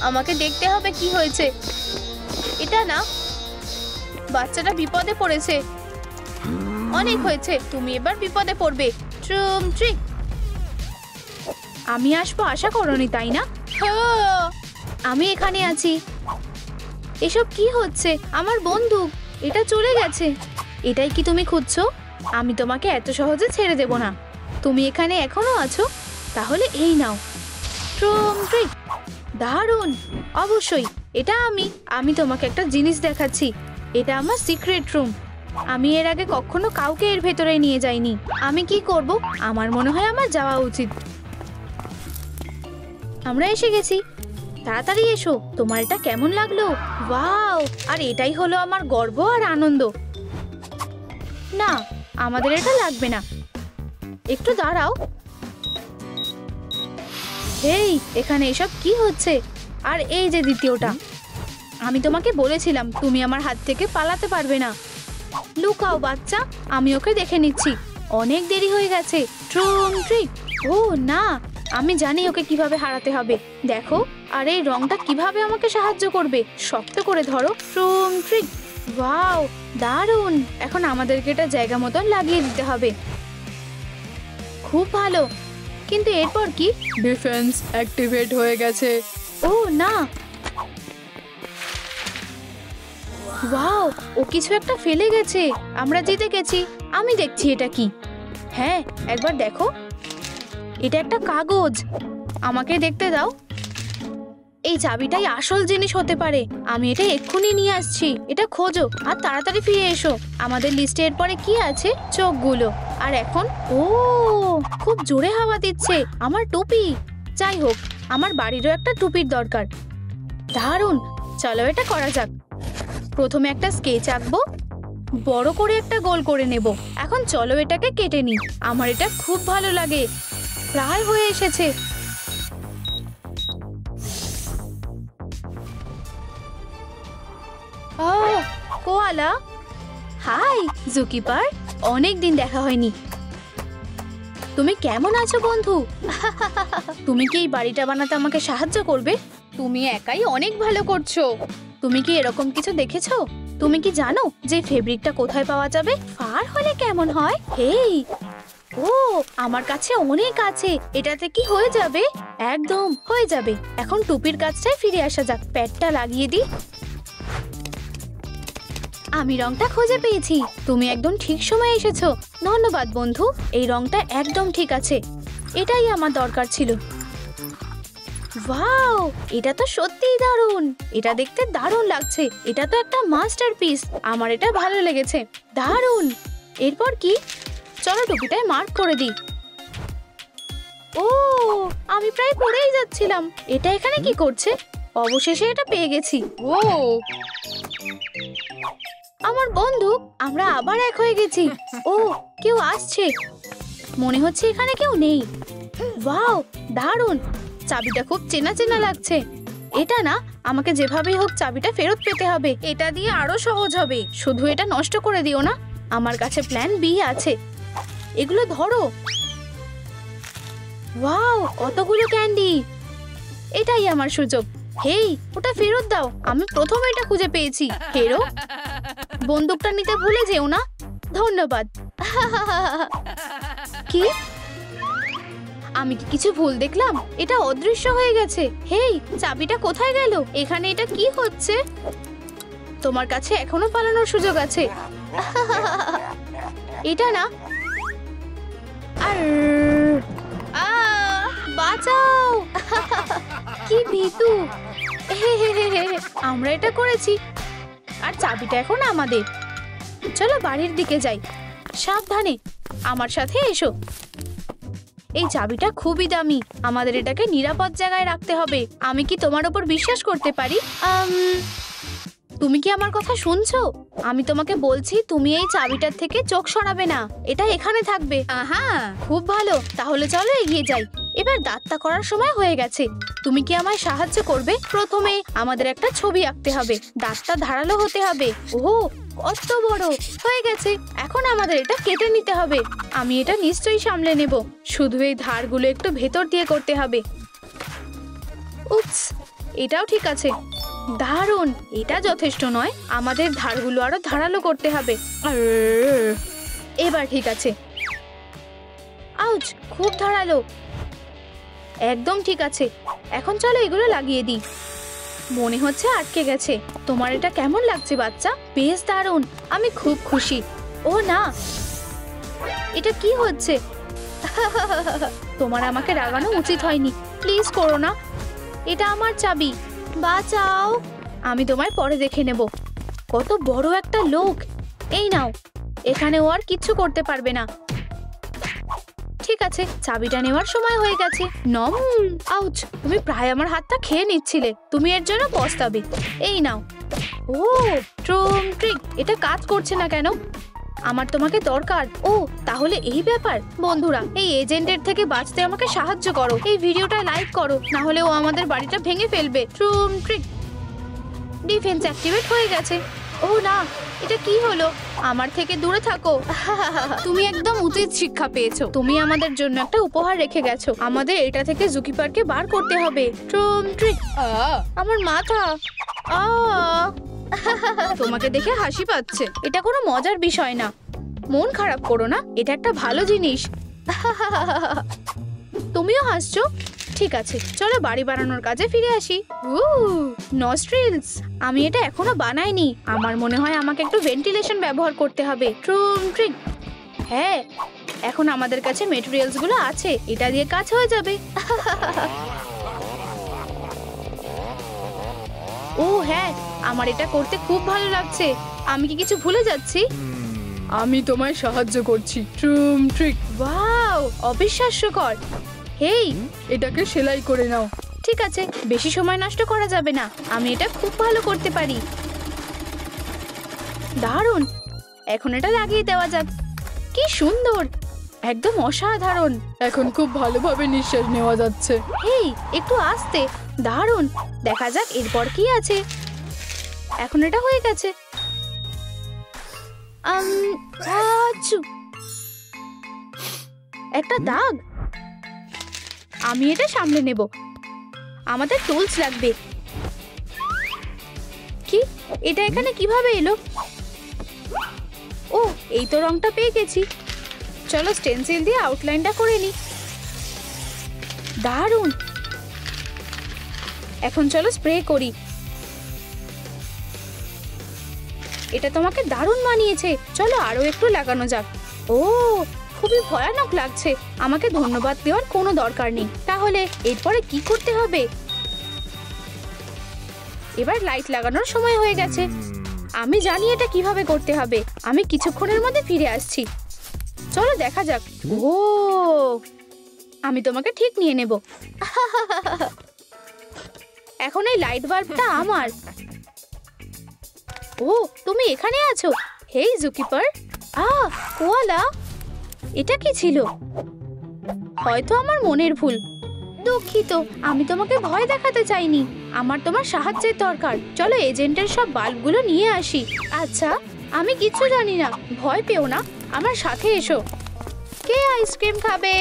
আমাকে দেখতে হবে কি হয়েছে। এটা না, বাচ্চাটা বিপদে পড়েছে। অনেক হয়েছে, তুমি এবার বিপদে পড়বে। ট্রুম ট্রিক। আমি আসবো আশা করোনি, তাই না? আমি এখানে আছি। এসব কি হচ্ছে? আমার বন্দুক, এটা চলে গেছে। এটাই কি তুমি খুঁজছো? আমি তোমাকে এত সহজে ছেড়ে দেব না। তুমি এখানে এখনো আছো? তাহলে এই নাও। ট্রুম ট্রিক। দারুণ। অবশ্যই, এটা আমি তোমাকে একটা জিনিস দেখাচ্ছি। এটা আমার সিক্রেট রুম। আমি এর আগে কখনো কাউকে এর ভেতরে নিয়ে যাইনি। আমি কি করব? আমার মনে হয় আমার যাওয়া উচিত। আমরা এসে গেছি। তাড়াতাড়ি এসো। তোমার এটা কেমন লাগলো? ওয়াও, আর এটাই হলো আমার গর্ব আর আনন্দ। না, আমাদের এটা লাগবে না। একটু দাঁড়াও। এই, এখানে এসব কি হচ্ছে? আর এই যে দ্বিতীয়টা, আমি তোমাকে বলেছিলাম তুমি আমার হাত থেকে পালাতে পারবে না। লুকাও বাচ্চা, আমি ওকে দেখে নিচ্ছি। অনেক দেরি হয়ে গেছে। ট্রুম ট্রিক। ও না, আমি জানি ওকে কিভাবে হারাতে হবে। দেখো, আর এই রংটা কিভাবে আমাকে সাহায্য করবে। শক্ত করে ধরো। ট্রুম ট্রিক। ওয়াও, দারুণ। এখন আমাদেরকে এটা জায়গা মতন লাগিয়ে দিতে হবে। খুব ভালো, কিন্তু এরপর কি? ডিফেন্স অ্যাক্টিভেট হয়ে গেছে। ও না, ওয়াও, ও কিছু একটা ফেলে গেছে। আমরা জিতে গেছি। আমি দেখছি এটা কি। হ্যাঁ, একবার দেখো, এটা একটা কাগজ। আমাকে দেখতে দাও। এই চাবিটাই আসল জিনিস হতে পারে। আমি এটা এক্ষুনি নিয়ে আসছি। এটা খোঁজো আর তাড়াতাড়ি ফিরে এসো। আমাদের লিস্টে এরপরে কি আছে? চোখগুলো। আর এখন ও খুব জোরে হাওয়া দিচ্ছে। আমার টুপি। যাই হোক, আমার বাড়িরও একটা টুপির দরকার। দারুণ, চলো এটা করা যাক। প্রথমে একটা স্কেচ আঁকবো, বড় করে একটা গোল করে নেব। এখন চলো এটাকে কেটে নিই। আমার এটা খুব ভালো লাগে। প্রায় হয়ে এসেছে। ও কোয়ালা, হাই জুকিপার, অনেক দিন দেখা হয়নি। তুমি কেমন আছো বন্ধু? তুমি কি এই বাড়িটা বানাতে আমাকে সাহায্য করবে? তুমি একাই অনেক ভালো করছো। তুমি কি এরকম কিছু দেখেছো? তুমি কি জানো যে ফেব্রিকটা কোথায় পাওয়া যাবে? ফার হলে কেমন হয়? হেই, ও আমার কাছে অনেক আছে। এটাতে কি হয়ে যাবে? একদম হয়ে যাবে। এখন টুপির কাজটায় ফিরে আসা যাক। প্যাডটা লাগিয়ে দিই। আমি রংটা খুঁজে পেয়েছি। তুমি একদম ঠিক সময়ে এসেছো। ধন্যবাদ বন্ধু। এই রংটা একদম ঠিক আছে। এটাই আমার দরকার ছিল। ওয়াও, এটা তো সত্যিই দারুণ। এটা দেখতে দারুণ লাগছে। এটা তো একটা মাস্টারপিস। আমার এটা ভালো লেগেছে। দারুণ। এরপর কি? চলো টুপিটায় মার্ক করে দিই। ও, আমি প্রায় পড়েই যাচ্ছিলাম। এটা এখানে কি করছে? অবশেষে এটা পেয়ে গেছি। ও আমার বন্ধু, আমরা আবার এক হয়ে গেছি। ও, কেউ আসছে। মনে হচ্ছে এখানে কেউ নেই। ওয়াও, দারুণ। চাবিটা খুব চেনা চেনা লাগছে। এটা না, আমাকে যেভাবেই হোক চাবিটা ফেরত পেতে হবে। এটা দিয়ে আরো সহজ হবে। শুধু এটা নষ্ট করে দিও না। আমার কাছে প্ল্যান বি আছে। এগুলো ধরো। ওয়াও, কতগুলো ক্যান্ডি। এটাই আমার সুযোগ। হেই, ওটা ফেরত দাও। আমি প্রথম এটা খুঁজে পেয়েছি। হেরো, বন্দুকটা নিতে ভুলে যেও না। ধন্যবাদ। কি? আমি কি কিছু ভুল দেখলাম? এটা অদৃশ্য হয়ে গেছে। হেই, চাবিটা কোথায় গেল? এখানে এটা কি হচ্ছে? তোমার কাছে এখনো পালানোর সুযোগ আছে। এটা না। আর বাঁচাও। কি ভীতু। আমরা এটা করেছি। আর চাবিটা এখন আমাদের। চলো বাড়ির দিকে যাই। সাবধানে, আমার সাথে এসো। এই চাবিটা খুবই দামি। আমাদের এটাকে নিরাপদ জায়গায় রাখতে হবে। আমি কি তোমার উপর বিশ্বাস করতে পারি? তুমি কি আমার কথা শুনছো? আমি তোমাকে বলছি, তুমি এই চাবিটার থেকে চোখ সরাবে না। এটা এখানে থাকবে। আহা, খুব ভালো। তাহলে চলো এগিয়ে যাই। এবার দাঁতটা করার সময় হয়ে গেছে। তুমি কি আমায় সাহায্য করবে? প্রথমে আমাদের একটা ছবি আঁকতে হবে। দাঁতটা ধারালো হতে হবে। ওহো, কত বড় হয়ে গেছে। এখন আমাদের এটা কেটে নিতে হবে। আমি এটা নিশ্চয়ই সামলে নেব। শুধু এই ধারগুলো একটু ভেতর দিয়ে করতে হবে। উপস, এটাও ঠিক আছে। দারুণ। এটা যথেষ্ট নয়, আমাদের ধারগুলো আরো ধারালো করতে হবে। এবার ঠিক আছে। আউচ, খুব ধারালো। একদম ঠিক আছে। এখন চলো এগুলো লাগিয়ে দিই। মনে হচ্ছে আটকে গেছে। তোমার এটা কেমন লাগছে বাচ্চা? বেশ দারুণ। আমি খুব খুশি। ও না, এটা কি হচ্ছে? তোমার আমাকে রাগানো উচিত হয়নি। প্লিজ করো না। এটা আমার চাবি। বাঁচাও। আমি তোমায় পরে দেখে নেব। কত বড় একটা লোক। এই নাও। এখানে ও আর কিচ্ছু করতে পারবে না। ঠিক আছে, চাবিটা নেওয়ার সময় হয়ে গেছে। নম। আউচ, তুমি প্রায় আমার হাতটা খেয়ে নিচ্ছিলে। তুমি এর জন্য পস্তাবে। এই নাও। ও ট্রুম ট্রিক, এটা কাজ করছে না কেন? আমার তোমাকে দরকার। ও তাহলে এই ব্যাপার। বন্ধুরা, এই এজেন্টের থেকে বাঁচতে আমাকে সাহায্য করো। এই ভিডিওটা লাইক করো, না হলে ও আমাদের বাড়িটা ভেঙে ফেলবে। ট্রুম ট্রিক। ডিফেন্স অ্যাক্টিভেট হয়ে গেছে। ও না, এটা কি হলো? আমার থেকে দূরে থাকো। তুমি একদম উচিত শিক্ষা পেয়েছো। তুমি আমাদের জন্য একটা উপহার রেখে গেছো। আমাদের এটা থেকে জুকিপারকে বার করতে হবে। ট্রুম ট্রিক। আমার মাথা। তোমাকে দেখে হাসি পাচ্ছে। এটা কোনো মজার বিষয় না, মন খারাপ করো না, এটা একটা ভালো জিনিস। তুমিও হাসছো? ঠিক আছে, চলো বাড়ি বানানোর কাজে ফিরে আসি। নস্ট্রিলস, আমি এটা এখনো বানাইনি। আমার মনে হয় আমাকে একটু ভেন্টিলেশন ব্যবহার করতে হবে। ট্রুম ট্রিক। হ্যাঁ, এখন আমাদের কাছে মেটেরিয়ালস গুলো আছে, এটা দিয়ে কাজ হয়ে যাবে। ও হ্যাঁ, আমার এটা করতে খুব ভালো লাগছে। আমি কি কিছু ভুলে যাচ্ছি?
আমি তোমায় সাহায্য করছি। ট্রুম ট্রিক।
ওয়াও, অবিশ্বাস্যকর। হেই,
এটাকে সেলাই করে নাও।
ঠিক আছে, বেশি সময় নষ্ট করা যাবে না। আমি এটা খুব ভালো করতে পারি। দারুণ, এখন এটা লাগিয়ে দেওয়া যাক। কি সুন্দর, একদম অসাধারণ।
এখন খুব ভালোভাবে নিঃশ্বাস নেওয়া যাচ্ছে।
হেই, একটু আস্তে। দারুণ, দেখা যাক এরপর কি আছে। এখন এটা হয়ে গেছে। আচু, একটা দাগ। আমি এটা সামলে নেব। আমাদের টুলস লাগবে। কি, এটা এখানে কিভাবে এলো? ও, এই তো রংটা পেয়ে গেছি। চলো স্টেনসিল দিয়ে আউটলাইনটা করে নি। দারুণ, এখন চলো স্প্রে করি। এটা তোমাকে দারুণ মানিয়েছে। চলো আরো একটু লাগানো যাক। ও, খুবই ভয়ানক লাগছে। আমাকে ধন্যবাদ দেওয়ার কোনো দরকার নেই। তাহলে এরপরে কি করতে হবে? এবার লাইট লাগানোর সময় হয়ে গেছে। আমি জানি এটা কিভাবে করতে হবে। আমি কিছুক্ষণের মধ্যে ফিরে আসছি। চলো দেখা যাক। ও, আমি তোমাকে ঠিক নিয়ে নেব। এখন এই লাইট বাল্বটা আমার। ও, তুমি এখানে আছো? হেই জুকিপার। কোয়ালা, এটা কি ছিল? হয়তো আমার মনের ভুল। দুঃখিত, আমি তোমাকে ভয় দেখাতে চাইনি। আমার তোমার সাহায্যের দরকার। চলো এজেন্টের সব বাল্বগুলো নিয়ে আসি। আচ্ছা, আমি কিছু জানি না, ভয় পেও না, আমার সাথে এসো। কে আইসক্রিম খাবে?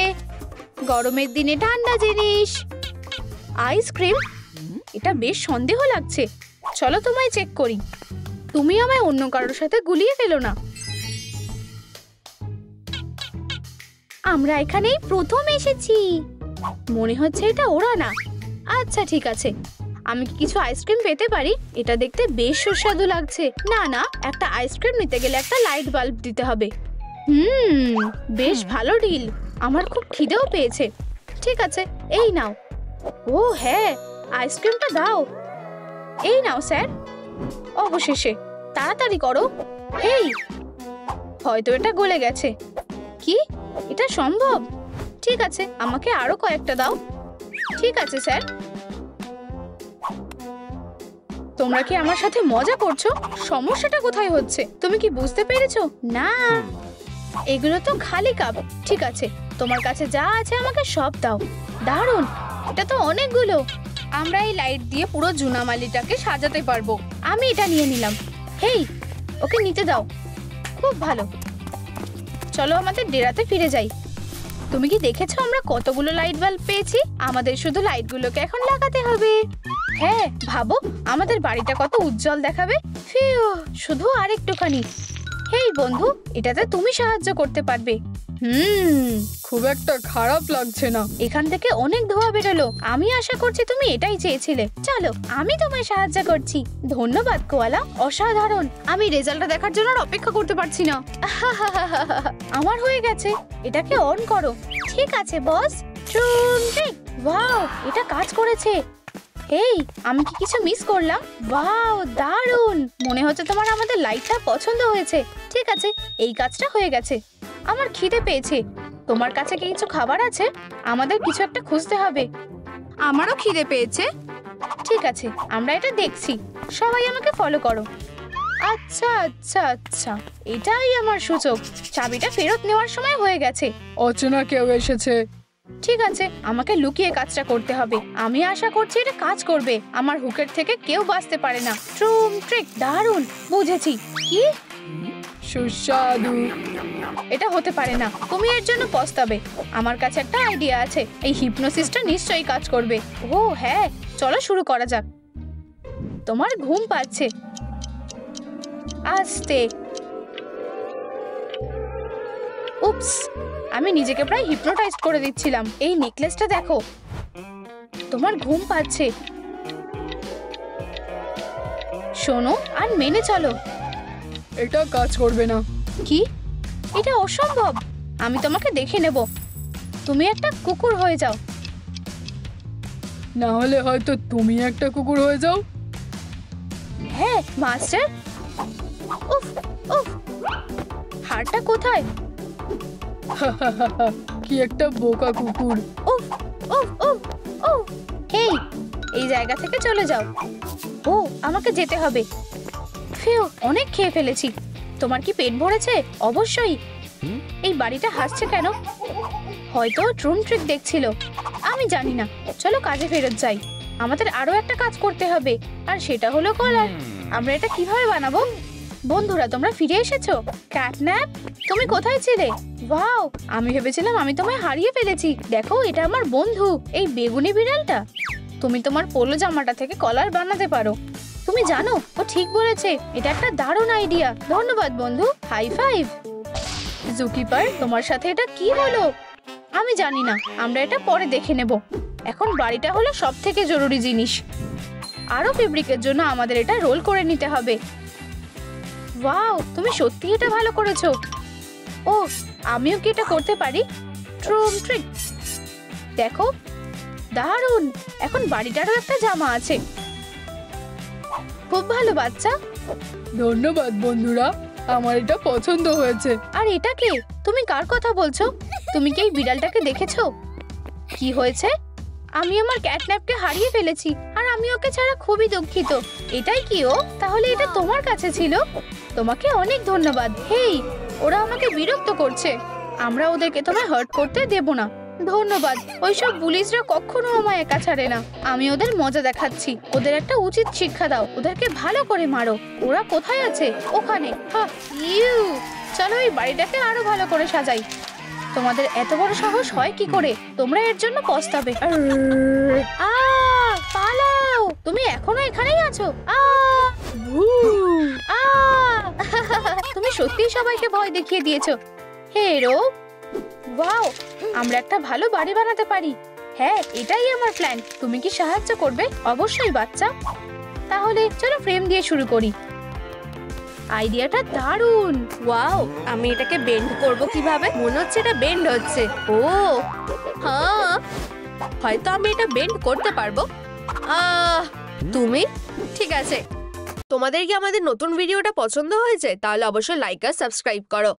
গরমের দিনে ঠান্ডা জিনিস। আইসক্রিম? এটা বেশ সন্দেহ লাগছে। চলো তোমায় চেক করি। তুমি আমায় অন্য কারোর সাথে গুলিয়ে ফেলো না। আমরা এখানেই প্রথম এসেছি। মনে হচ্ছে এটা ওরা না। আচ্ছা ঠিক আছে, আমি কি কিছু আইসক্রিম পেতে পারি? এটা দেখতে বেশ সুস্বাদু লাগছে। না না, একটা আইসক্রিম নিতে গেলে একটা লাইট বাল্ব দিতে হবে। বেশ ভালো ডিল। আমার খুব খিদেও পেয়েছে। ঠিক আছে, এই নাও। ও হ্যাঁ, আইসক্রিমটা দাও। এই নাও স্যার। অবশেষে, তাড়াতাড়ি করো। হেই, হয়তো এটা গলে গেছে। কি, এটা সম্ভব? ঠিক আছে, আমাকে আরো কয়েকটা দাও। ঠিক আছে স্যার। তোমরা কি আমার সাথে মজা করছো? সমস্যাটা কোথায় হচ্ছে? তুমি কি বুঝতে পেরেছো? না, এগুলো তো খালি কাপ। ঠিক আছে, তোমার কাছে যা আছে আমাকে সব দাও। দারুণ, এটা তো অনেকগুলো। আমরা এই লাইট দিয়ে পুরো জুনামালিটাকে সাজাতে পারবো। আমি এটা নিয়ে নিলাম। হেই, ওকে নিতে দাও। খুব ভালো, চলো আমাদের ডেরাতে ফিরে যাই। তুমি কি দেখেছো আমরা কতগুলো লাইট বাল্ব পেয়েছি? আমাদের শুধু লাইটগুলোকে এখন লাগাতে হবে। হ্যাঁ, ভাবো আমাদের বাড়িটা কত উজ্জ্বল দেখাবে। ফিউ, শুধু আরেকটুখানি। হেই বন্ধু, এটাতে তুমি সাহায্য করতে পারবে।
খুব একটা খারাপ লাগছে না।
এখান থেকে অনেক ধোঁয়া বেরোলো। আমি আশা করছি তুমি এটাই চেয়েছিলে। চলো, আমি তোমায় সাহায্য করছি। ধন্যবাদ কোয়ালা, অসাধারণ। আমি রেজাল্টটা দেখার জন্য আর অপেক্ষা করতে পারছি না। আমার হয়ে গেছে। এটাকে অন করো। ঠিক আছে বস। ওয়াও, এটা কাজ করেছে। হেই, আমি কি কিছু মিস করলাম? ওয়াও, দারুণ। মনে হচ্ছে তোমার আমাদের লাইটটা পছন্দ হয়েছে। ঠিক আছে, এই কাজটা হয়ে গেছে। আমার খিদে পেয়েছে। তোমার কাছে কি কিছু খাবার আছে? আমাদের কিছু একটা খুঁজতে হবে। আমারও খিদে পেয়েছে। ঠিক আছে, আমরা এটা দেখছি। সবাই আমাকে ফলো করো। আচ্ছা আচ্ছা আচ্ছা, এটাই আমার সূচক। চাবিটা ফেরত নেওয়ার সময় হয়ে গেছে।
অচেনা কেউ এসেছে।
ঠিক আছে, আমাকে লুকিয়ে কাজটা করতে হবে। আমি আশা করছি এটা কাজ করবে। আমার হুকের থেকে কেউ বাঁচতে পারে না। ট্রুম ট্রিক, দারুণ। বুঝেছি। কি
সুস্বাদু।
এটা হতে পারে না। তুমি এর জন্য পস্তাবে। আমার কাছে একটা আইডিয়া আছে। এই হিপনোসিসটা নিশ্চয়ই কাজ করবে। ও হ্যাঁ, চলো শুরু করা যাক। তোমার ঘুম পাচ্ছে। আস্তে। উপস, আমি নিজেকে প্রায় হিপনোটাইজ করে দিচ্ছিলাম। এই নেকলেসটা দেখো। তোমার ঘুম পাচ্ছে। শোনো আর মেনে চলো।
এটা কাজ করবে না।
কি? এটা অসম্ভব। আমি তোমাকে দেখে নেব। তুমি একটা কুকুর হয়ে যাও।
না হলে হয়তো তুমি একটা কুকুর হয়ে যাও।
হ্যাঁ মাস্টার। উফ উফ, হাড়টা কোথায়?
কি একটা বোকা কুকুর।
উফ উফ উফ উফ। হেই, এই জায়গা থেকে চলে যাও। ও, আমাকে যেতে হবে। ফিউ, অনেক খেয়ে ফেলেছি। তোমার কি পেট ভরেছে? অবশ্যই। এই বাড়িটা হাসছে কেন? হয়তো ট্রুম ট্রিক দেখছিল। আমি জানি না। চলো কাজে ফেরত যাই। আমাদের আরো একটা কাজ করতে হবে, আর সেটা হলো কলার। আমরা এটা কিভাবে বানাবো? বন্ধুরা, তোমরা ফিরে এসেছো। ক্যাটন্যাপ, তুমি কোথায় ছিলে? ওয়াও, আমি ভেবেছিলাম আমি তোমায় হারিয়ে ফেলেছি। দেখো, এটা আমার বন্ধু, এই বেগুনি বিড়ালটা। তুমি তোমার পোলো জামাটা থেকে কলার বানাতে পারো। তুমি জানো, ও ঠিক বলেছে। এটা একটা দারুণ আইডিয়া। ধন্যবাদ বন্ধু। High five. জুকিপার, তোমার সাথে এটা কি হলো? আমি জানি না। আমরা এটা পরে দেখে নেব। এখন বাড়িটা হলো সব থেকে জরুরি জিনিস। আরো ফেব্রিকের জন্য আমাদের এটা রোল করে নিতে হবে। ওয়াও, তুমি সত্যি এটা ভালো করেছো। ও, আমিও কি এটা করতে পারি? ট্রুম ট্রিক। দেখো, দারুণ। এখন বাড়িটারও একটা জামা আছে। খুব ভালো বাচ্চা।
ধন্যবাদ বন্ধুরা, আমার এটা পছন্দ হয়েছে।
আর এটা কে? তুমি কার কথা বলছো? তুমি কি এই বিড়ালটাকে দেখেছো? কি হয়েছে? আমি আমার ক্যাটন্যাপকে হারিয়ে ফেলেছি, আর আমি ওকে ছাড়া খুবই দুঃখিত। এটাই কি ও? তাহলে এটা তোমার কাছে ছিল। তোমাকে অনেক ধন্যবাদ। হেই, ওরা আমাকে বিরক্ত করছে। আমরা ওদেরকে তোমায় হার্ট করতে দেব না। ধন্যবাদ। ওইসব পুলিশরা কখনো আমায় একা ছাড়ে না। আমি ওদের মজা দেখাচ্ছি। ওদের একটা উচিত শিক্ষা দাও। ওদেরকে ভালো করে মারো। ওরা কোথায় আছে? ওখানে। হ্যাঁ, ইউ। চলো এই বাড়িটাকে আরো ভালো করে সাজাই। তোমাদের এত বড় সাহস হয় কি করে? তোমরা এর জন্য পস্তাবে। পালাও! তুমি এখনো এখানেই আছো? তুমি সত্যিই সবাইকে ভয় দেখিয়ে দিয়েছো। হেরো, ওয়াও, আমরা একটা ভালো বাড়ি বানাতে পারি। হ্যাঁ, এটাই আমার প্ল্যান। তুমি কি সাহায্য করবে? অবশ্যই বাচ্চা। তাহলে চলো ফ্রেম দিয়ে শুরু করি। আইডিয়াটা দারুণ।
ওয়াও, আমি এটাকে বেন্ড করব কিভাবে? মনে হচ্ছে এটা বেন্ড হচ্ছে। ও হ্যাঁ, হয়তো আমি এটা বেন্ড করতে পারবো। তুমি ঠিক আছে। তোমাদের কি আমাদের নতুন ভিডিওটা পছন্দ হয়েছে? তাহলে অবশ্যই লাইক আর সাবস্ক্রাইব করো।